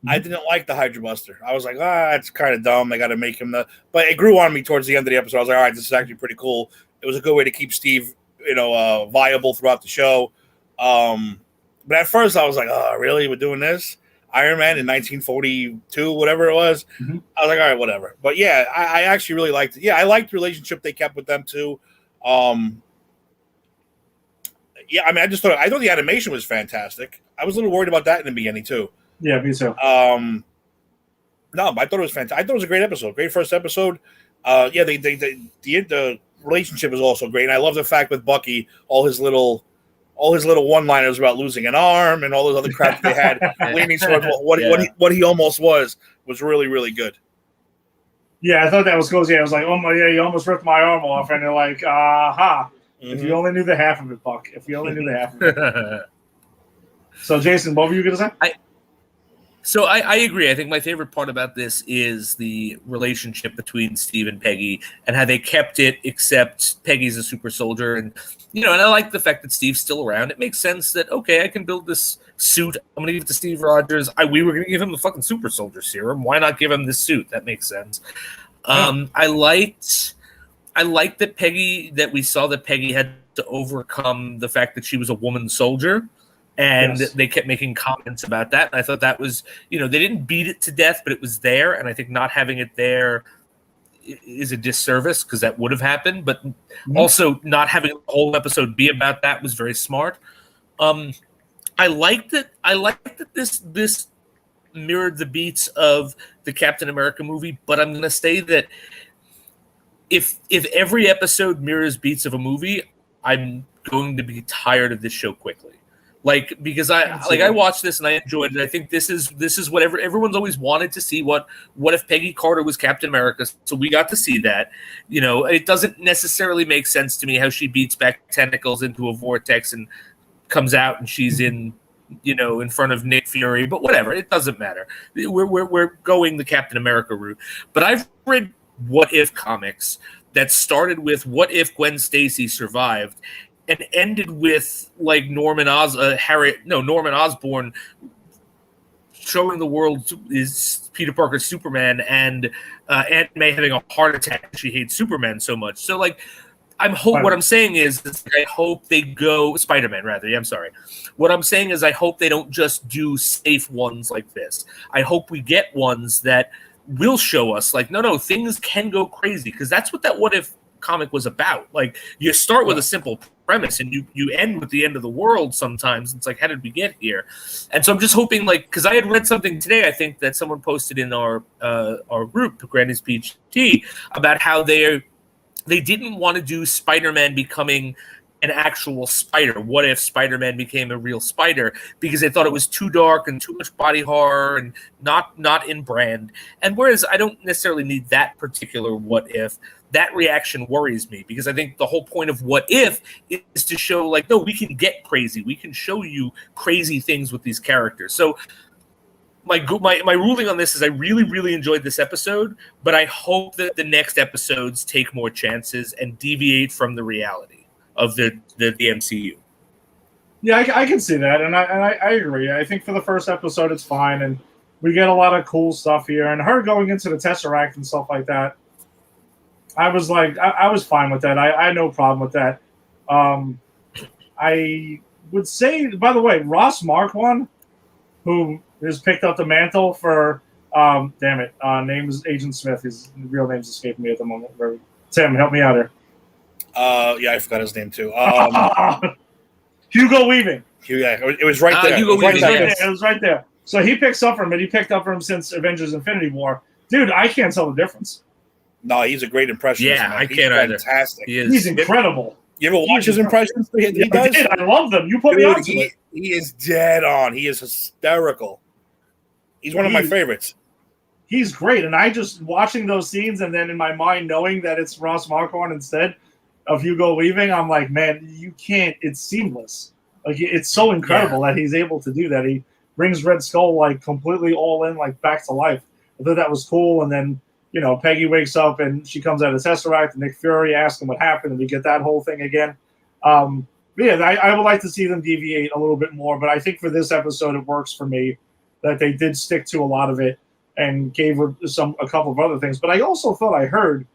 I didn't like the Hydra Buster. I was like, it's kind of dumb. They got to make him but it grew on me towards the end of the episode. I was like, all right, this is actually pretty cool. It was a good way to keep Steve, viable throughout the show. But at first I was like, oh, really? We're doing this? Iron Man in 1942, whatever it was. Mm-hmm. I was like, all right, whatever. But yeah, I actually really liked it. Yeah, I liked the relationship they kept with them too. Yeah, I mean, I thought the animation was fantastic. I was a little worried about that in the beginning too. Yeah, me too. No, but I thought it was fantastic. I thought it was a great episode, great first episode. The relationship is also great, and I love the fact with Bucky, all his little one-liners about losing an arm and all those other crap that they had leaning towards what he almost was really, really good. Yeah, I thought that was cool. Yeah, I was like, oh my, yeah, you almost ripped my arm off, and they're like, aha. Mm-hmm. If you only knew the half of it, Buck. If you only knew the half of it. So, Jason, what were you going to say? So I agree. I think my favorite part about this is the relationship between Steve and Peggy and how they kept it, except Peggy's a super soldier. And, and I like the fact that Steve's still around. It makes sense that, okay, I can build this suit. I'm going to give it to Steve Rogers. We were going to give him the fucking super soldier serum. Why not give him this suit? That makes sense. I liked that we saw that Peggy had to overcome the fact that she was a woman soldier. And they kept making comments about that. And I thought that was, they didn't beat it to death, but it was there. And I think not having it there is a disservice because that would have happened. But also not having the whole episode be about that was very smart. I liked that this mirrored the beats of the Captain America movie. But I'm going to say that if every episode mirrors beats of a movie, I'm going to be tired of this show quickly. Because I watched this and I enjoyed it. I think this is what everyone's always wanted to see. What if Peggy Carter was Captain America? So we got to see that. It doesn't necessarily make sense to me how she beats back tentacles into a vortex and comes out and she's in front of Nick Fury. But whatever, it doesn't matter. We're going the Captain America route. But I've read what if comics that started with what if Gwen Stacy survived and ended with like Norman Osborn showing the world is Peter Parker's Superman, and Aunt May having a heart attack. She hates Superman so much. So like, what I'm saying is I hope they go Spider-Man rather. Yeah, I'm sorry. What I'm saying is I hope they don't just do safe ones like this. I hope we get ones that will show us like, no, things can go crazy, because that's what that what if comic was about. Like, you start with a simple premise and you end with the end of the world sometimes. It's like, how did we get here? And so I'm just hoping, like, because I had read something today, I think that someone posted in our group, Granny's Peach Tea, about how they didn't want to do Spider-Man becoming an actual spider. What if Spider-Man became a real spider? Because they thought it was too dark and too much body horror and not in brand. And whereas I don't necessarily need that particular what if, that reaction worries me, because I think the whole point of what if is to show, like, no, we can get crazy. We can show you crazy things with these characters. So my ruling on this is I really, really enjoyed this episode, but I hope that the next episodes take more chances and deviate from the reality of the MCU. Yeah, I can see that, and I agree. I think for the first episode, it's fine, and we get a lot of cool stuff here. And her going into the Tesseract and stuff like that, I was like, I was fine with that. I had no problem with that. I would say, by the way, Ross Marquand, who has picked up the mantle for, name is Agent Smith. His real name's escaping me at the moment. Tim, help me out here. Yeah, I forgot his name too. Hugo Weaving. Yeah, it was right there. Hugo Weaving. It was right there. So he picks up from it. He picked up from him since Avengers Infinity War. Dude, I can't tell the difference. No, he's a great impressionist. Yeah, man. I can't either. Fantastic. He's incredible. You ever watch his impressions? He does? I love them. You put me on to it. He is dead on. He is hysterical. He's one of my favorites. He's great. And I just watching those scenes and then in my mind knowing that it's Ross Marquand instead of Hugo Weaving, I'm like, man, you can't. It's seamless. Like, it's so incredible that he's able to do that. He brings Red Skull like completely all in, like back to life. I thought that was cool. And then, you know, Peggy wakes up and she comes out of Tesseract, and Nick Fury asks him what happened, and we get that whole thing again. I would like to see them deviate a little bit more, but I think for this episode it works for me that they did stick to a lot of it and gave her a couple of other things. But I also thought I heard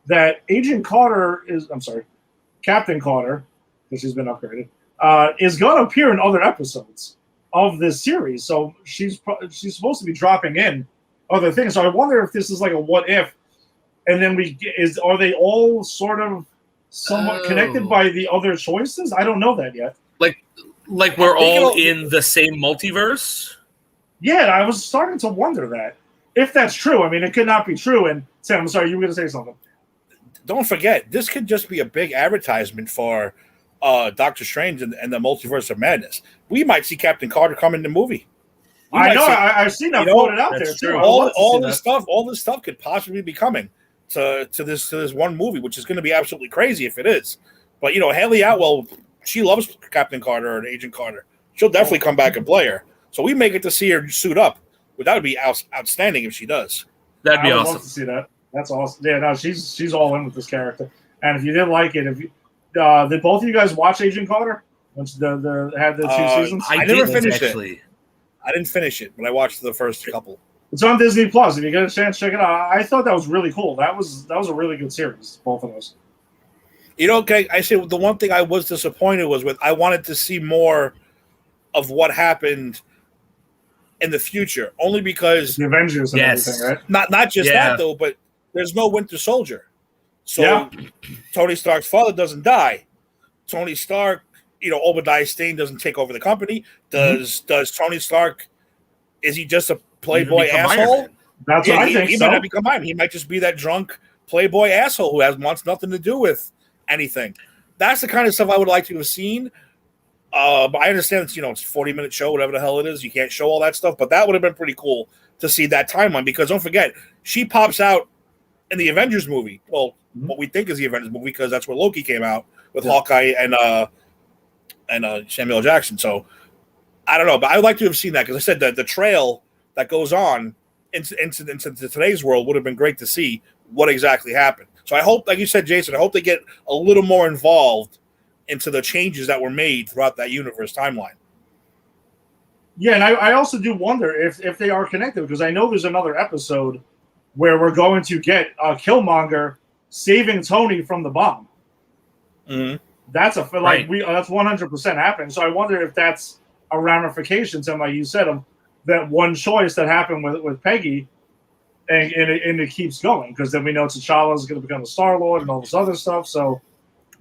that Captain Carter, because she's been upgraded, is going to appear in other episodes of this series. So she's supposed to be dropping in other things. So I wonder if this is like a what if, and then are they all sort of somewhat connected by the other choices? I don't know that yet. Like we're all in the same multiverse? Yeah, I was starting to wonder that. If that's true, I mean, it could not be true. And Sam, I'm sorry, you were going to say something. Don't forget, this could just be a big advertisement for Doctor Strange and the Multiverse of Madness. We might see Captain Carter come in the movie. I've seen that floated out there too. All this stuff could possibly be coming to this one movie, which is going to be absolutely crazy if it is. But you know, Haley Atwell, she loves Captain Carter and Agent Carter. She'll definitely come back and play her. So we may get to see her suit up. But that would be outstanding if she does. That'd be awesome. I would love to see that. That's awesome. Yeah, no, she's all in with this character. And if you didn't like it, did both of you guys watch Agent Carter? Once had the 2 seasons? I never finished it. I didn't finish it, but I watched the first couple. It's on Disney Plus. If you get a chance, check it out. I thought that was really cool. That was a really good series, both of those. You know, okay, I say the one thing I was disappointed was with. I wanted to see more of what happened in the future, only because the Avengers and everything, right? Not just that though, but there's no Winter Soldier, so Tony Stark's father doesn't die. Tony Stark, you know, Obadiah Stane doesn't take over the company. Does Tony Stark? Is he just a playboy asshole? That's what I think. He might not become Iron Man. He might just be that drunk playboy asshole who wants nothing to do with anything. That's the kind of stuff I would like to have seen. But I understand it's, you know, it's a 40-minute show, whatever the hell it is. You can't show all that stuff, but that would have been pretty cool to see that timeline, because don't forget, she pops out in the Avengers movie. Well, what we think is the Avengers movie, because that's where Loki came out with Hawkeye and Samuel L. Jackson. So I don't know, but I would like to have seen that, because I said that the trail that goes on into today's world would have been great to see what exactly happened. So I hope, like you said, Jason, I hope they get a little more involved into the changes that were made throughout that universe timeline. Yeah, and I also do wonder if they are connected, because I know there's another episode where we're going to get Killmonger saving Tony from the bomb. Mm-hmm. That's that's 100% happening. So I wonder if that's a ramification to, like you said, of that one choice that happened with Peggy, and it keeps going, because then we know T'Challa is going to become a Star-Lord and all this other stuff. So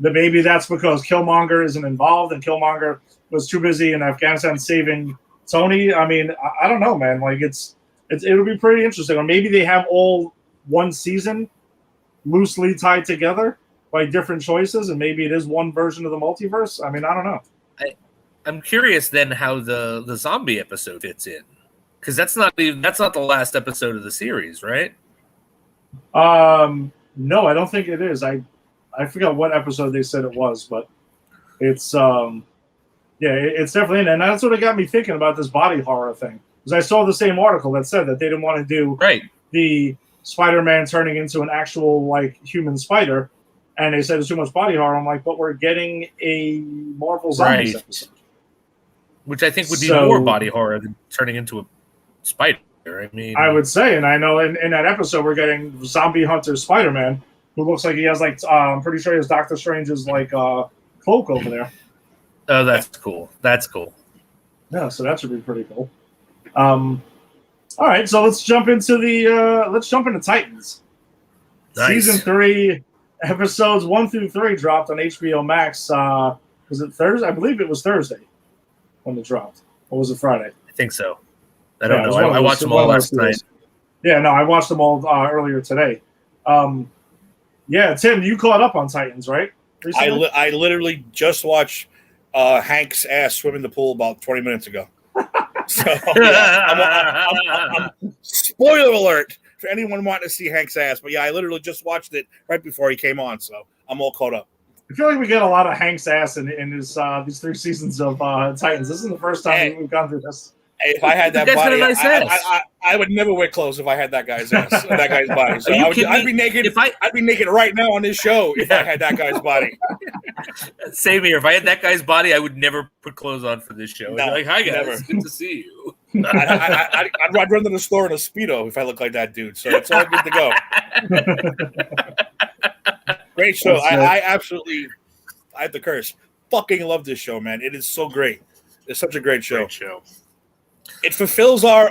that maybe that's because Killmonger isn't involved, and Killmonger was too busy in Afghanistan saving Tony. I mean, I don't know, man. Like it'll be pretty interesting. Or maybe they have all one season loosely tied together by different choices, and maybe it is one version of the multiverse. I mean, I don't know. I'm curious then how the zombie episode fits in, because that's not the last episode of the series, right? No, I don't think it is. I forgot what episode they said it was, but it's it's definitely in. And that's what it got me thinking about this body horror thing, because I saw the same article that said that they didn't want to do the Spider-Man turning into an actual like human spider, and they said it's too much body horror. I'm like, but we're getting a Marvel Zombies episode, which I think would be more body horror than turning into a spider. I mean, I would say, and I know in that episode we're getting Zombie Hunter Spider-Man, who looks like he has like I'm pretty sure he has Doctor Strange's like cloak over there. Oh, that's cool. That's cool. Yeah, so that should be pretty cool. All right, so let's jump into Titans. Nice. Season 3, episodes 1 through 3 dropped on HBO Max. Was it Thursday? I believe it was Thursday when it dropped. Or was it Friday? I think so. I don't know. I watched them all last night. Yeah, no, I watched them all earlier today. Yeah, Tim, you caught up on Titans, right? I literally just watched Hank's ass swim in the pool about 20 minutes ago. So, yeah, I'm spoiler alert for anyone wanting to see Hank's ass. But yeah, I literally just watched it right before he came on, so I'm all caught up. I feel like we get a lot of Hank's ass in these 3 seasons of Titans. This is the first time we've gone through this. If I had that body, I would never wear clothes if I had that guy's ass, that guy's body. So I'd be naked. I'd be naked right now on this show if I had that guy's body. Same here. If I had that guy's body, I would never put clothes on for this show. No, like, hi guys, never. good to see you. I'd run to the store in a Speedo if I look like that dude. So it's all good to go. Great show. I absolutely, I have to curse. Fucking love this show, man. It is so great. It's such a great show. Great show. It fulfills our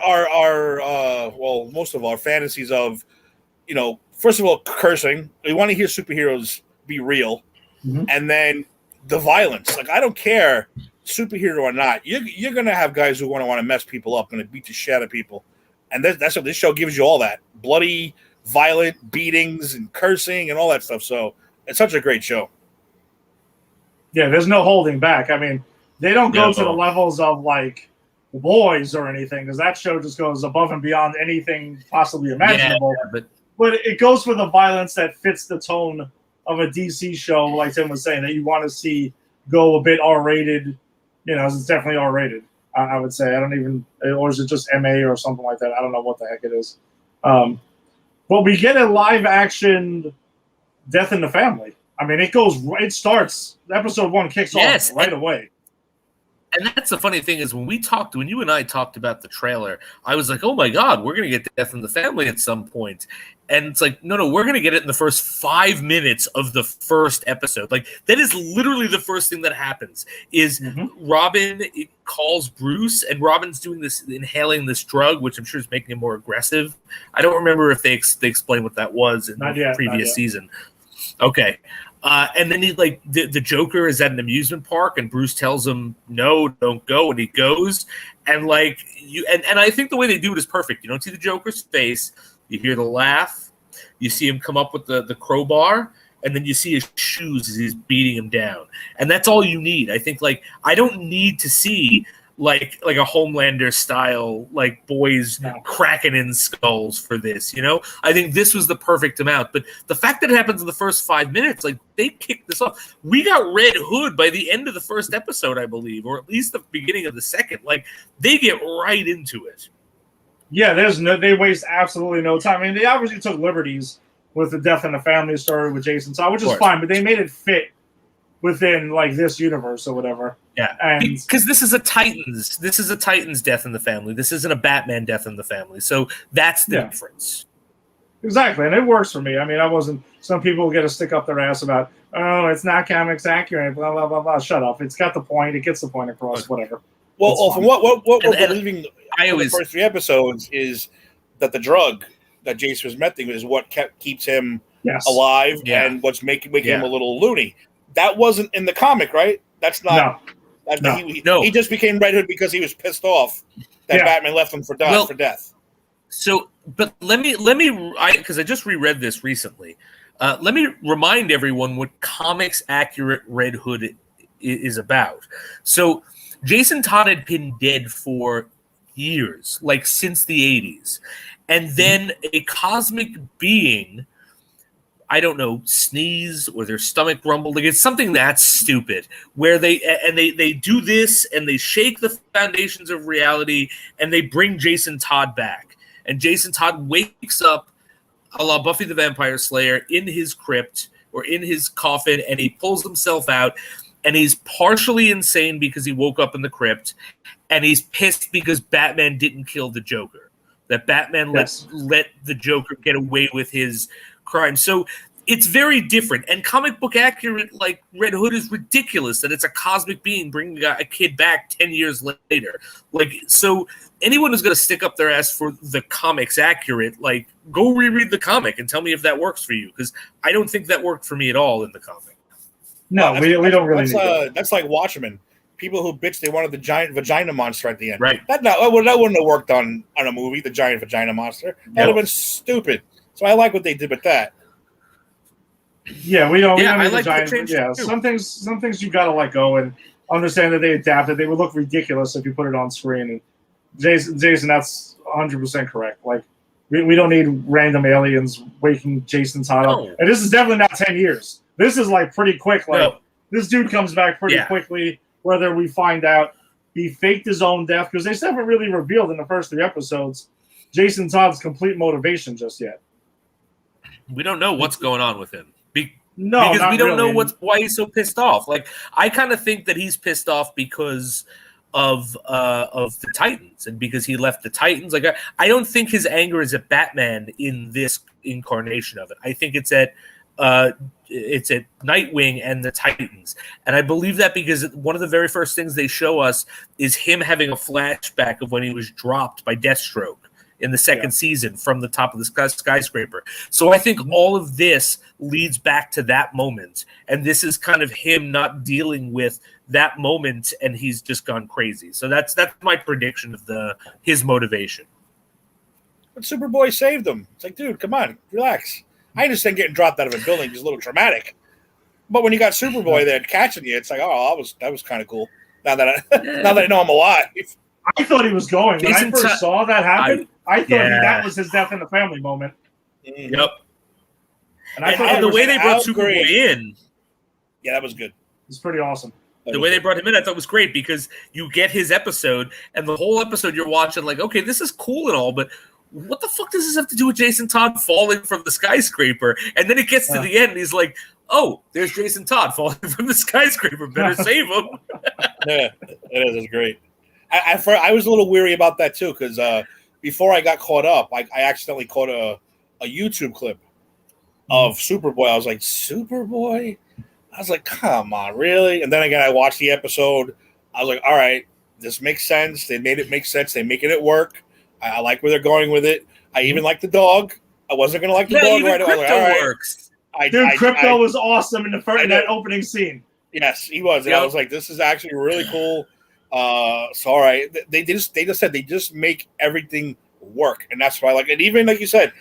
most of our fantasies of, first of all, cursing. We want to hear superheroes be real, and then the violence. Like, I don't care, superhero or not. You're gonna have guys who want to mess people up, going to beat the shit out of people, and that's what this show gives you. All that bloody, violent beatings and cursing and all that stuff. So it's such a great show. Yeah, there's no holding back. I mean, they don't go to the levels of like Boys or anything, because that show just goes above and beyond anything possibly imaginable. Yeah, but it goes for the violence that fits the tone of a DC show, like Tim was saying, that you want to see go a bit R-rated. It's definitely R-rated, I would say. I don't even, or is it just MA or something like that? I don't know what the heck it is. But we get a live action Death in the Family. I mean, it starts, episode 1 kicks off right away. And that's the funny thing is when you and I talked about the trailer, I was like, oh my God, we're going to get Death in the Family at some point. And it's like, no, we're going to get it in the first 5 minutes of the first episode. Like, that is literally the first thing that happens is Robin calls Bruce, and Robin's doing this, inhaling this drug, which I'm sure is making him more aggressive. I don't remember if they explained what that was in the previous season. Okay. And then the Joker is at an amusement park, and Bruce tells him, "No, don't go," and he goes. And and I think the way they do it is perfect. You don't see the Joker's face, you hear the laugh, you see him come up with the crowbar, and then you see his shoes as he's beating him down. And that's all you need. I think I don't need to see like a Homelander style, like boys cracking in skulls for this, I think this was the perfect amount. But the fact that it happens in the first 5 minutes, like, they kicked this off. We got Red Hood by the end of the first episode, I believe, or at least the beginning of the second. Like, they get right into it. Yeah, they waste absolutely no time. I mean, they obviously took liberties with the Death in the Family story with Jason Todd, which is fine, but they made it fit within like this universe or whatever. Yeah, and because this is a Titans Death in the Family. This isn't a Batman Death in the Family, so that's the difference. Exactly, and it works for me. I mean, I wasn't. Some people get a stick up their ass about, oh, it's not comics accurate, blah blah blah blah. Shut up! It's got the point. It gets the point across. Whatever. Well, from what we're believing, the first 3 episodes is that the drug that Jason was mething is what keeps him alive and what's making him a little loony. That wasn't in the comic, right? That's not. No. He just became Red Hood because he was pissed off that Batman left him for death. So, but let me, because I just reread this recently. Let me remind everyone what comics accurate Red Hood is about. So, Jason Todd had been dead for years, like since the 80s. And then a cosmic being, I don't know, sneeze or their stomach rumble. Like it's something that's stupid where they do this and they shake the foundations of reality and they bring Jason Todd back. And Jason Todd wakes up a la Buffy the Vampire Slayer in his crypt or in his coffin, and he pulls himself out, and he's partially insane because he woke up in the crypt, and he's pissed because Batman didn't kill the Joker, that Batman let the Joker get away with his crime. So it's very different. And comic book accurate, like Red Hood, is ridiculous that it's a cosmic being bringing a kid back 10 years later. Like, so anyone who's going to stick up their ass for the comics accurate, like, go reread the comic and tell me if that works for you, because I don't think that worked for me at all in the comic. No, we don't really need that. That's like Watchmen. People who bitch they wanted the giant vagina monster at the end. Right. That wouldn't have worked on a movie, the giant vagina monster. That would have been stupid. So I like what they did with that. Yeah, we don't. Yeah, we don't I need like the giant. the change Yeah, too. some things you gotta let go and understand that they adapted. They would look ridiculous if you put it on screen. And Jason, that's 100% correct. Like we don't need random aliens waking Jason Todd up. And this is definitely not 10 years. This is like pretty quick. Like this dude comes back pretty quickly. Whether we find out he faked his own death, because they haven't really revealed in the first 3 episodes Jason Todd's complete motivation just yet. We don't know what's going on with him. Because we don't know why he's so pissed off. Like, I kind of think that he's pissed off because of the Titans and because he left the Titans. Like, I don't think his anger is at Batman in this incarnation of it. I think it's at Nightwing and the Titans. And I believe that because one of the very first things they show us is him having a flashback of when he was dropped by Deathstroke in the second season from the top of the skyscraper. So I think all of this leads back to that moment. And this is kind of him not dealing with that moment, and he's just gone crazy. So that's my prediction of his motivation. But Superboy saved him. It's like, dude, come on, relax. I understand getting dropped out of a building is a little traumatic. But when you got Superboy there catching you, it's like, oh, that was kind of cool. Now that I know I'm alive. I thought he was going. When I first saw that happen, I thought that was his death in the family moment. Yep. And the way they brought Superboy in. Yeah, that was good. It's pretty awesome. The way they brought him in, I thought was great because you get his episode, and the whole episode you're watching like, okay, this is cool and all, but what the fuck does this have to do with Jason Todd falling from the skyscraper? And then it gets to the end, and he's like, oh, there's Jason Todd falling from the skyscraper. Better save him. Yeah, it is great. I was a little weary about that too because before I got caught up, I accidentally caught a YouTube clip of Superboy. I was like, Superboy? I was like, come on, really? And then again, I watched the episode. I was like, all right, this makes sense. They made it make sense. They're making it work. I like where they're going with it. I even like the dog. I wasn't going to like the dog right away. Crypto works. Crypto was awesome in that opening scene. Yes, he was. And I was like, this is actually really cool. So all right, they just said they just make everything work, and that's what I like. And even like you said,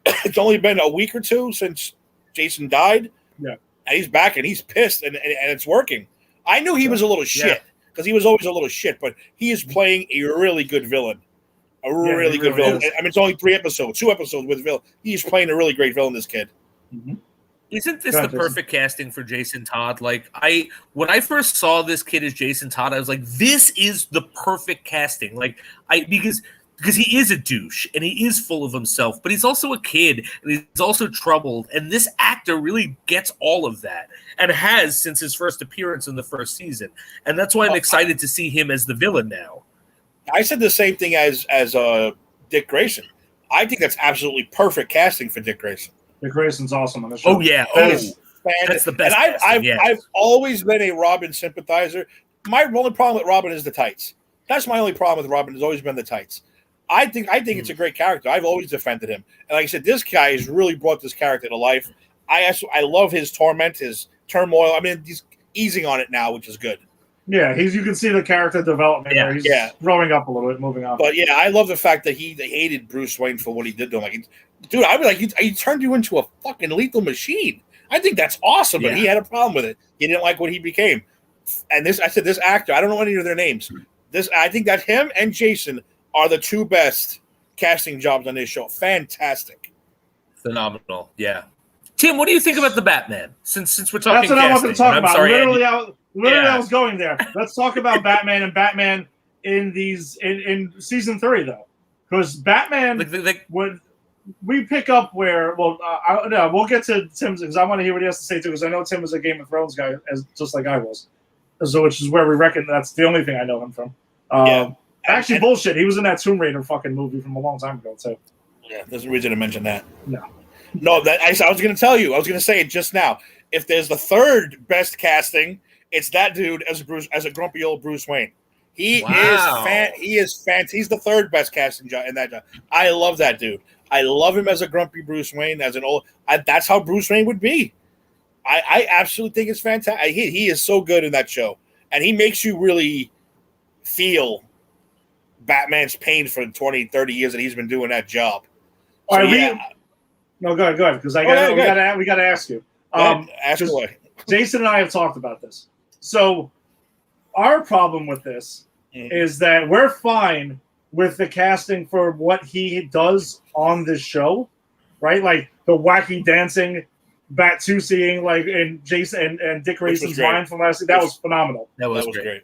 it's only been a week or 2 since Jason died. Yeah, and he's back and he's pissed, and it's working. I knew he was a little shit because he was always a little shit, but he is playing a really good villain, really good villain. I mean, it's only 2 episodes with villain. He's playing a really great villain. This kid. Mm-hmm. Isn't this the perfect casting for Jason Todd? Like when I first saw this kid as Jason Todd, I was like, this is the perfect casting. Like because because he is a douche and he is full of himself, but he's also a kid and he's also troubled. And this actor really gets all of that and has since his first appearance in the first season. And that's why I'm excited to see him as the villain now. I said the same thing as Dick Grayson. I think that's absolutely perfect casting for Dick Grayson. Dick Grayson's awesome on the show. Oh yeah, that's the best. And I've always been a Robin sympathizer. My only problem with Robin is the tights. That's my only problem with Robin. Has always been the tights. I think it's a great character. I've always defended him, and like I said, this guy has really brought this character to life. I love his torment, his turmoil. I mean, he's easing on it now, which is good. Yeah, you can see the character development. Yeah, where he's growing up a little bit, moving on. But yeah, I love the fact that he hated Bruce Wayne for what he did to him. Like, dude, I'd be like, he turned you into a fucking lethal machine. I think that's awesome, but he had a problem with it. He didn't like what he became. And this actor, I don't know any of their names. I think that him and Jason are the two best casting jobs on this show. Fantastic. Phenomenal. Yeah. Tim, what do you think about the Batman? Since we're talking That's what I wanted to talk about. Sorry, literally, I was going there. Let's talk about Batman and Batman in season 3, though. Because Batman, when we pick up where, we'll get to Tim's, because I want to hear what he has to say, too, because I know Tim is a Game of Thrones guy, just like I was. So, which is where we reckon that's the only thing I know him from. Actually, bullshit. He was in that Tomb Raider fucking movie from a long time ago, too. Yeah, there's a reason to mention that. No, I was going to tell you. I was going to say it just now. If there's the third best casting, it's that dude as a grumpy old Bruce Wayne. He is He's the third best casting in that job. I love that dude. I love him as a grumpy Bruce Wayne. That's how Bruce Wayne would be. I absolutely think it's fantastic. He is so good in that show, and he makes you really feel Batman's pain for 20, 30 years that he's been doing that job. So, no, go ahead, because we got to ask you. Ask away. Jason and I have talked about this. So our problem with this is that we're fine with the casting for what he does on this show, right? Like the wacky dancing, Bat-2-seeing, like in Jason and Dick Grayson's mind from last week. That was phenomenal. That was great.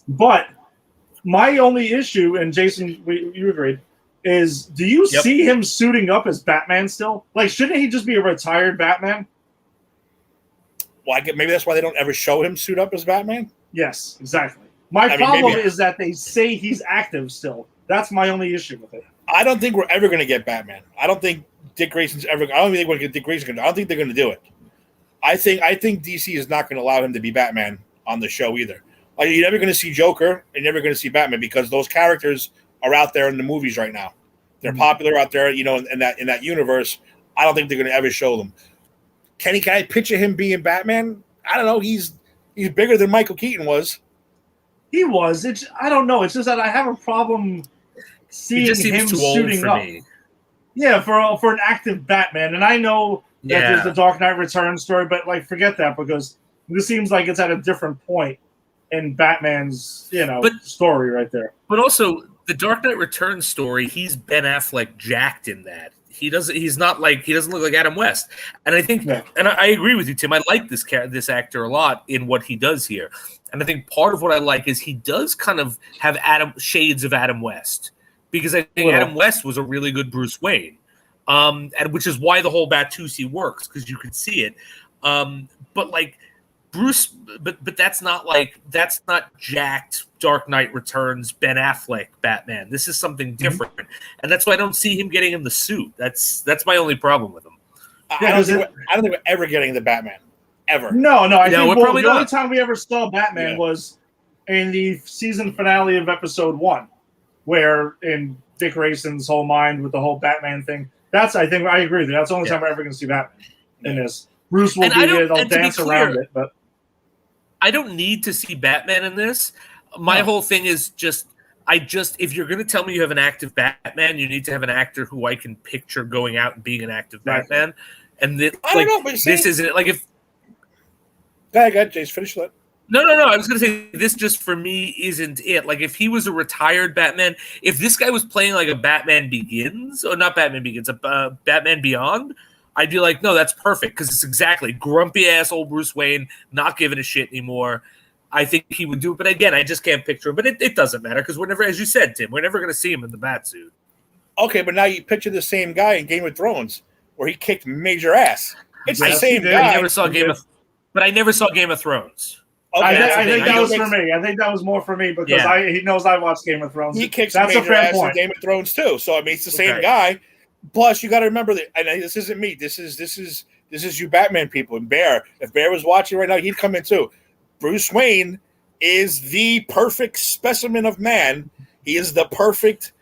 But my only issue, and Jason, you agreed, is do you see him suiting up as Batman still? Like, shouldn't he just be a retired Batman? Well, maybe that's why they don't ever show him suit up as Batman. Yes, exactly. My problem is that they say he's active still. That's my only issue with it. I don't think we're ever going to get Batman. I don't think Dick Grayson's ever. I don't think we're going to get Dick Grayson. I don't think they're going to do it. I think DC is not going to allow him to be Batman on the show either. Like, you're never going to see Joker. You're never going to see Batman because those characters are out there in the movies right now. They're popular out there, in that universe. I don't think they're going to ever show them. Can I picture him being Batman? I don't know. He's bigger than Michael Keaton was. He was. I don't know. It's just that I have a problem seeing him suiting up. Me. Yeah, for an active Batman, and I know that there's the Dark Knight Returns story, but like forget that because this seems like it's at a different point in Batman's story right there. But also the Dark Knight Returns story, he's Ben Affleck jacked in that. He doesn't look like Adam West, and I think, and I agree with you, Tim. I like this actor a lot in what he does here, and I think part of what I like is he does kind of have shades of Adam West, because I think Adam West was a really good Bruce Wayne, and which is why the whole Bat-2-C works because you can see it, but like Bruce, but that's not jacked Dark Knight Returns Ben Affleck Batman. This is something different, and that's why I don't see him getting in the suit. That's my only problem with him. I don't think we're ever getting the Batman ever. No. I think the only time we ever saw Batman was in the season finale of episode 1, where in Dick Grayson's whole mind with the whole Batman thing. I think I agree with you. That's the only time we're ever going to see Batman in this. Bruce will be there. They'll dance around it, but. I don't need to see Batman in this. My whole thing is if you're going to tell me you have an active Batman, you need to have an actor who I can picture going out and being an active Batman. And this isn't like if. Go ahead, Jace. Finish that. No. I was going to say this just for me isn't it. Like if he was a retired Batman, if this guy was playing like a Batman Begins or not Batman Begins, a Batman Beyond. I'd be like, no, that's perfect because it's exactly grumpy ass old Bruce Wayne, not giving a shit anymore. I think he would do it. But again, I just can't picture him. But it doesn't matter because we're never, as you said, Tim, we're never going to see him in the bat suit. Okay, but now you picture the same guy in Game of Thrones where he kicked major ass. It's the same guy. I never saw Game of Thrones. Okay, I think that was for me. I think that was more for me because he knows I watched Game of Thrones. He kicks That's a major fair ass point. in Game of Thrones too. So I mean, it's the same guy. Plus, you got to remember that, and this isn't me. This is you, Batman people. And Bear, if Bear was watching right now, he'd come in too. Bruce Wayne is the perfect specimen of man. He is the perfect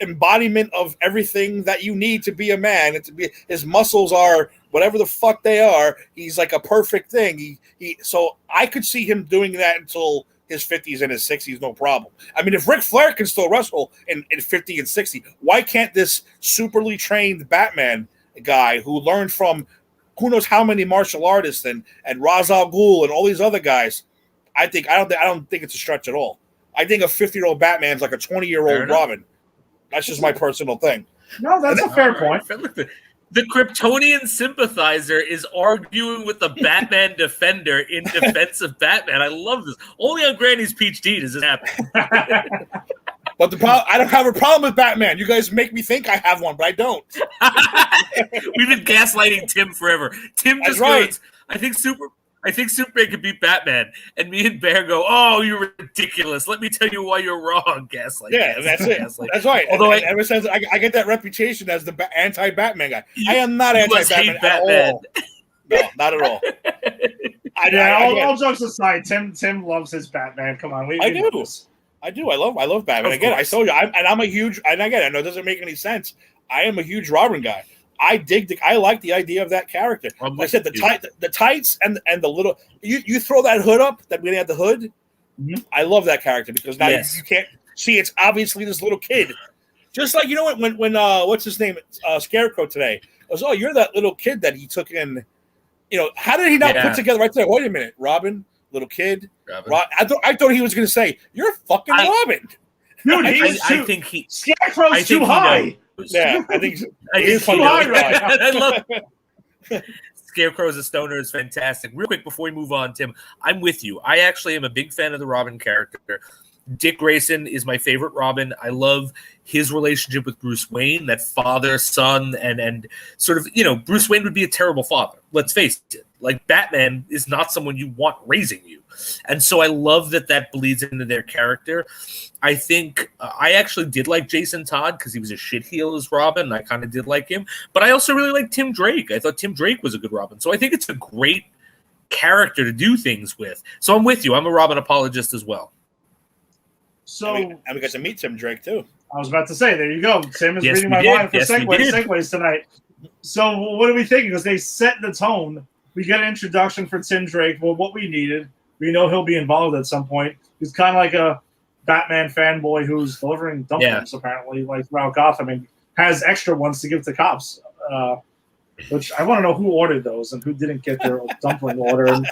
embodiment of everything that you need to be a man. And to be, his muscles are whatever the fuck they are. He's like a perfect thing. So I could see him doing that until his 50s and his 60s, no problem. I mean, if Ric Flair can still wrestle in 50 and 60, why can't this superly trained Batman guy who learned from who knows how many martial artists and Ra's al Ghul and all these other guys? I don't think it's a stretch at all. I think a 50-year-old Batman's like a 20-year-old Robin. That's just my personal thing. No, that's a fair point. The Kryptonian sympathizer is arguing with the Batman defender in defense of Batman. I love this. Only on Granny's Peach Tea does this happen. But I don't have a problem with Batman. You guys make me think I have one, but I don't. We've been gaslighting Tim forever. Tim just goes, I think Superman could beat Batman. And me and Bear go, oh, you're ridiculous. Let me tell you why you're wrong, gaslight. Yeah, that's it. That's right. Although ever since I get that reputation as the anti-Batman guy. I am not anti-Batman at all. No, not at all. All jokes aside, Tim loves his Batman. Come on. I do. I love Batman. Again, I told you, I'm a huge, and again, I know it doesn't make any sense. I am a huge Robin guy. I like the idea of that character. Like I said, the tights and the little, you throw that hood up, that we had the hood. Mm-hmm. I love that character because now you can't see it's obviously this little kid. Just like, you know what, when what's his name, Scarecrow today goes, oh, you're that little kid that he took in. You know, how did he not put together right there? Wait a minute, Robin, little kid. I thought he was going to say, "You're fucking Robin." Dude, I think Scarecrow's too high. Yeah, I think he's too high. Right? I love Scarecrow as a stoner is fantastic. Real quick before we move on, Tim, I'm with you. I actually am a big fan of the Robin character. Dick Grayson is my favorite Robin. I love his relationship with Bruce Wayne, that father-son, and sort of, you know, Bruce Wayne would be a terrible father. Let's face it. Like, Batman is not someone you want raising you. And so I love that bleeds into their character. I think I actually did like Jason Todd because he was a shitheel as Robin. I kind of did like him. But I also really liked Tim Drake. I thought Tim Drake was a good Robin. So I think it's a great character to do things with. So I'm with you. I'm a Robin apologist as well. So and we got to meet Tim Drake too. I was about to say, there you go. Tim is reading my mind for segues tonight. So what are we thinking? Because they set the tone. We get an introduction for Tim Drake. Well, what we needed. We know he'll be involved at some point. He's kind of like a Batman fanboy who's delivering dumplings, apparently, like throughout Gotham, and has extra ones to give to cops. Which I want to know who ordered those and who didn't get their dumpling order. And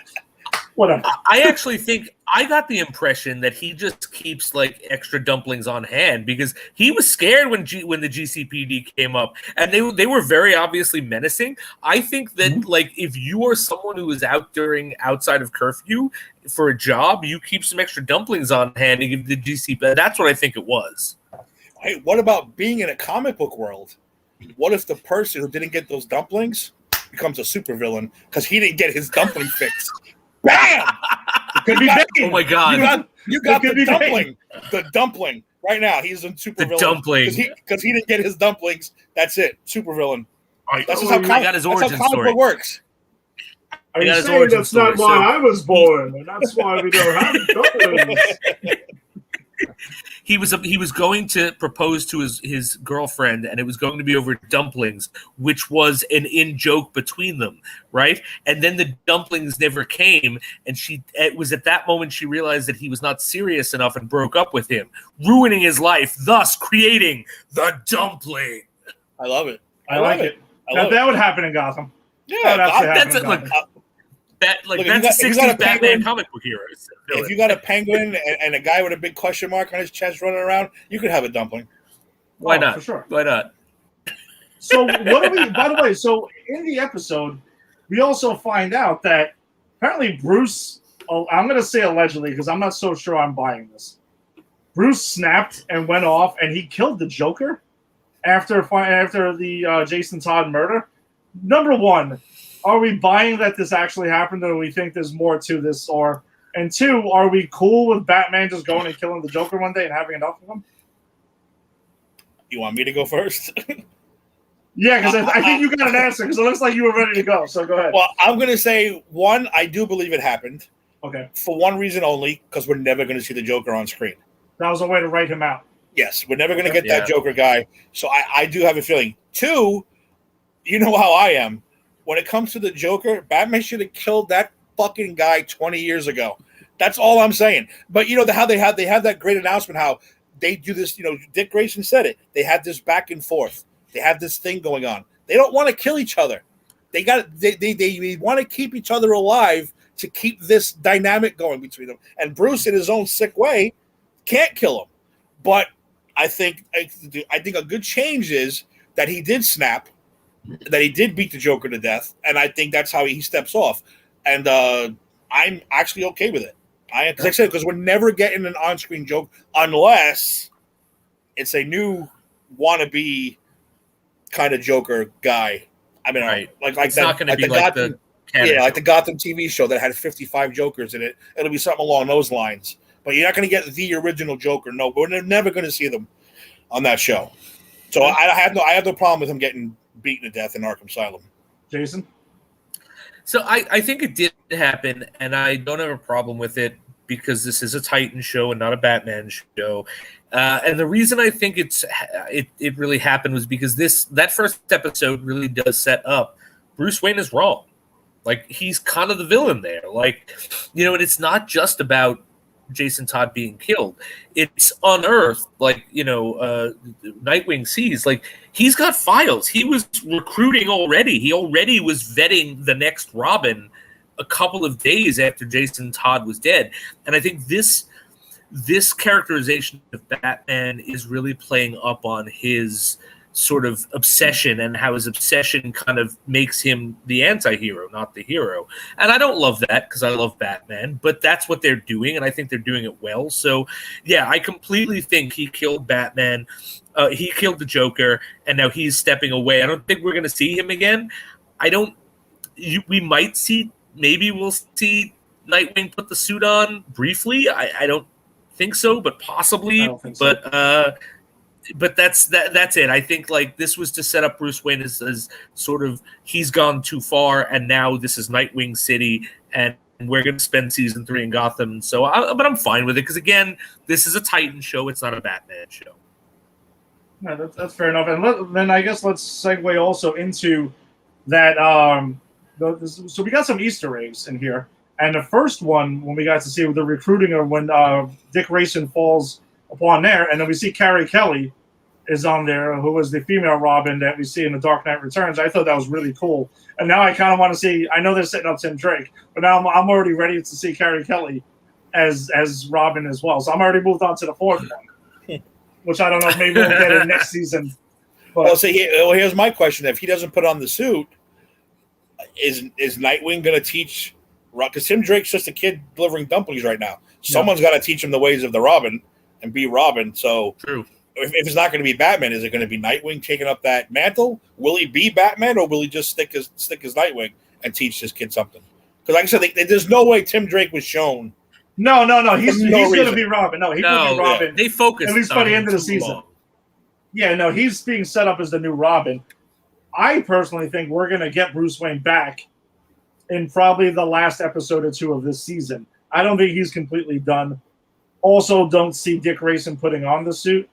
whatever. I actually think I got the impression that he just keeps like extra dumplings on hand because he was scared when the GCPD came up, and they were very obviously menacing. I think that like if you are someone who is out outside of curfew for a job, you keep some extra dumplings on hand to give the GCPD. That's what I think it was. Hey, what about being in a comic book world? What if the person who didn't get those dumplings becomes a supervillain because he didn't get his dumpling fix? Bam! Could be Bane. Oh my God! You got the dumpling. Bane. The dumpling right now. He's in supervillain. The dumpling because he didn't get his dumplings. That's it. Supervillain. That's just how comic book works. Are you saying that's not why I was born, and that's why we don't have dumplings? He was going to propose to his girlfriend, and it was going to be over dumplings, which was an in-joke between them, right? And then the dumplings never came, and it was at that moment she realized that he was not serious enough and broke up with him, ruining his life, thus creating the dumpling. I love it. I like it. That would happen in Gotham. Yeah, that's it. That's a 60s Batman comic book hero. If you got a penguin and a guy with a big question mark on his chest running around, you could have a dumpling. Why not? For sure. Why not? So what do we? By the way, so in the episode, we also find out that apparently Bruce I'm going to say allegedly because I'm not so sure I'm buying this. Bruce snapped and went off, and he killed the Joker after the Jason Todd murder. Number one, are we buying that this actually happened, or do we think there's more to this? And two, are we cool with Batman just going and killing the Joker one day and having enough of him? You want me to go first? Yeah, because I think you got an answer, because it looks like you were ready to go. So go ahead. Well, I'm going to say, one, I do believe it happened. Okay. For one reason only, because we're never going to see the Joker on screen. That was a way to write him out. Yes, we're never going to get that Joker guy. So I do have a feeling. Two, you know how I am. When it comes to the Joker, Batman should have killed that fucking guy 20 years ago. That's all I'm saying. But you know how they have that great announcement how they do this. You know, Dick Grayson said it. They had this back and forth. They have this thing going on. They don't want to kill each other. They want to keep each other alive to keep this dynamic going between them. And Bruce, in his own sick way, can't kill him. But I think a good change is that he did snap, that he did beat the Joker to death, and I think that's how he steps off. And I'm actually okay with it. Like I said, because we're never getting an on-screen joke unless it's a new wannabe kind of Joker guy. I mean, right. like it's that, not going to be like the like the Gotham TV show that had 55 Jokers in it. It'll be something along those lines. But you're not going to get the original Joker. No, we're never going to see them on that show. So I have no problem with him getting beaten to death in Arkham Asylum. Jason? So I think it did happen, and I don't have a problem with it because this is a Titan show and not a Batman show. And the reason I think it really happened was because that first episode really does set up Bruce Wayne is wrong. Like, he's kind of the villain there. Like, you know, and it's not just about Jason Todd being killed. It's unearthed, like, you know, Nightwing sees, like, he's got files. He was recruiting already. He already was vetting the next Robin a couple of days after Jason Todd was dead. And I think this characterization of Batman is really playing up on his sort of obsession and how his obsession kind of makes him the anti-hero, not the hero. And I don't love that because I love Batman, but that's what they're doing, and I think they're doing it well. So, yeah, I completely think he killed Batman. He killed the Joker, and now he's stepping away. I don't think we're going to see him again. We might see, maybe we'll see Nightwing put the suit on briefly. I don't think so, but possibly. I don't think so. But that's it. I think, like, this was to set up Bruce Wayne as sort of, he's gone too far, and now this is Nightwing City, and we're going to spend season 3 in Gotham. So, but I'm fine with it because, again, this is a Titan show. It's not a Batman show. No, that's fair enough. And then I guess let's segue also into that. So we got some Easter eggs in here, and the first one when we got to see the recruiting or when Dick Grayson falls upon there, and then we see Carrie Kelly is on there, who was the female Robin that we see in The Dark Knight Returns. I thought that was really cool. And now I kind of want to see, I know they're setting up Tim Drake, but now I'm already ready to see Carrie Kelly as Robin as well. So I'm already moved on to the fourth one, which I don't know if maybe we'll get it next season. But, well, here's my question. If he doesn't put on the suit, is Nightwing going to teach, because Tim Drake's just a kid delivering dumplings right now. Someone's got to teach him the ways of the Robin and be Robin. So true. If it's not going to be Batman, is it going to be Nightwing taking up that mantle? Will he be Batman, or will he just stick his Nightwing and teach this kid something? Because, like I said, there's no way Tim Drake was shown. No. He's going to be Robin. No, he will be Robin. They focus at least by the end of the season. Long. Yeah, no, he's being set up as the new Robin. I personally think we're going to get Bruce Wayne back in probably the last episode or 2 of this season. I don't think he's completely done. Also, don't see Dick Grayson putting on the suit,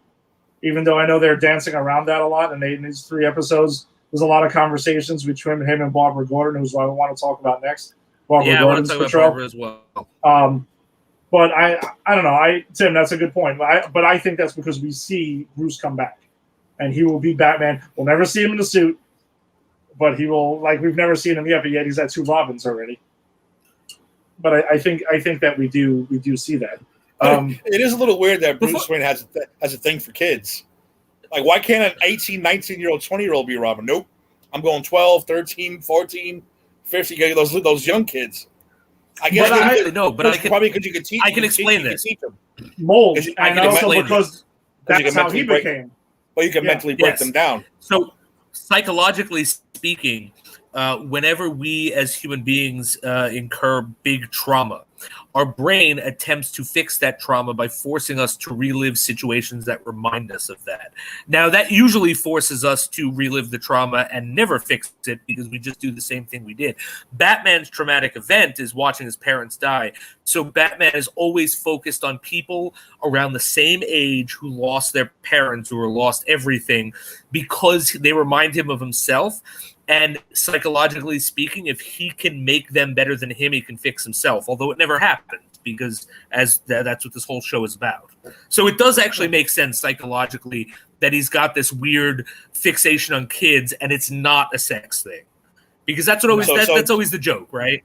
even though I know they're dancing around that a lot. And in these 3 episodes, there's a lot of conversations between him and Barbara Gordon, who's what I want to talk about next. Barbara Gordon's I want to talk portrayal. about Barbara as well. But I don't know. Tim, that's a good point. But I think that's because we see Bruce come back, and he will be Batman. We'll never see him in the suit, but he will, like, we've never seen him yet. But yet he's had 2 Robins already. But I think that we do see that. It is a little weird that Bruce Wayne has a thing for kids. Like, why can't an 18, 19-year-old, 20-year-old be Robin? Nope. I'm going 12, 13, 14, 15. Those young kids. I guess probably because you could teach. I can explain this. Mold, I and can also explain because that's how he became. Well, you can mentally break them down. So, psychologically speaking, whenever we as human beings incur big trauma, our brain attempts to fix that trauma by forcing us to relive situations that remind us of that. Now, that usually forces us to relive the trauma and never fix it because we just do the same thing we did. Batman's traumatic event is watching his parents die. So Batman is always focused on people around the same age who lost their parents, who lost everything, because they remind him of himself. And psychologically speaking, if he can make them better than him, he can fix himself. Although it never happens, because that's what this whole show is about. So it does actually make sense psychologically that he's got this weird fixation on kids, and it's not a sex thing, because that's what always that's always the joke, right?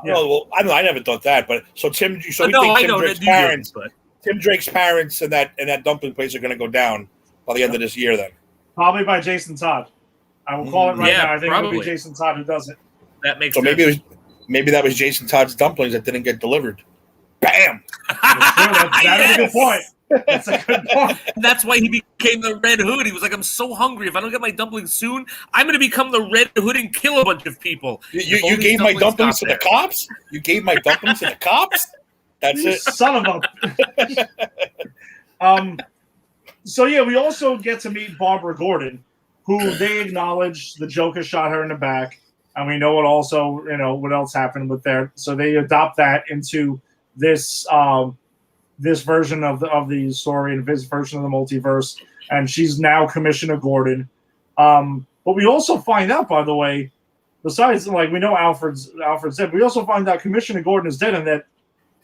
No, well, I never thought that, but so Tim. So we think Tim Drake's parents and that dumpling place are going to go down by the end of this year. Then probably by Jason Todd. I will call it right now. I think it'll be Jason Todd who does it. That makes so sense. Maybe that was Jason Todd's dumplings that didn't get delivered. Bam! That's a good point. That's a good point. And that's why he became the Red Hood. He was like, I'm so hungry. If I don't get my dumplings soon, I'm going to become the Red Hood and kill a bunch of people. You gave my dumplings to the cops? You gave my dumplings to the cops? That's it. Son of a... So, yeah, we also get to meet Barbara Gordon, who they acknowledge the Joker shot her in the back, and we know what else happened with there. So they adopt that into this this version of the story and this version of the multiverse, and she's now Commissioner Gordon. But we also find out, by the way, besides we know Alfred's dead, we also find out Commissioner Gordon is dead and that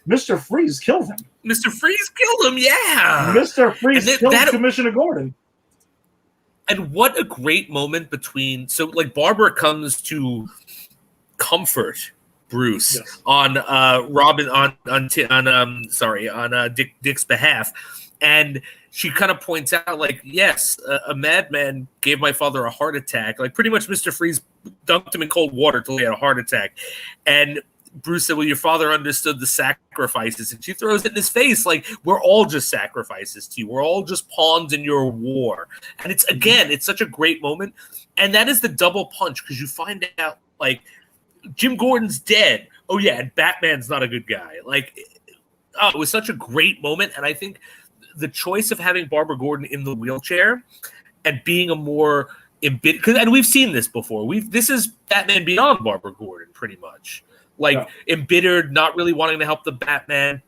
Mr. Freeze killed him. Mr. Freeze killed him, yeah. Mr. Freeze killed Commissioner Gordon. And what a great moment between Barbara comes to comfort Bruce on Robin on Dick's behalf, and she kind of points out yes, a madman gave my father a heart attack. Pretty much Mr. Freeze dunked him in cold water till he had a heart attack, and Bruce said, well, your father understood the sacrifices, and she throws it in his face we're all just sacrifices to you. We're all just pawns in your war. And it's such a great moment. And that is the double punch, because you find out, Jim Gordon's dead. Oh, yeah, and Batman's not a good guy. It was such a great moment, and I think the choice of having Barbara Gordon in the wheelchair and being a more embittered, and we've seen this before. This is Batman Beyond Barbara Gordon, pretty much. Embittered, not really wanting to help the Batman,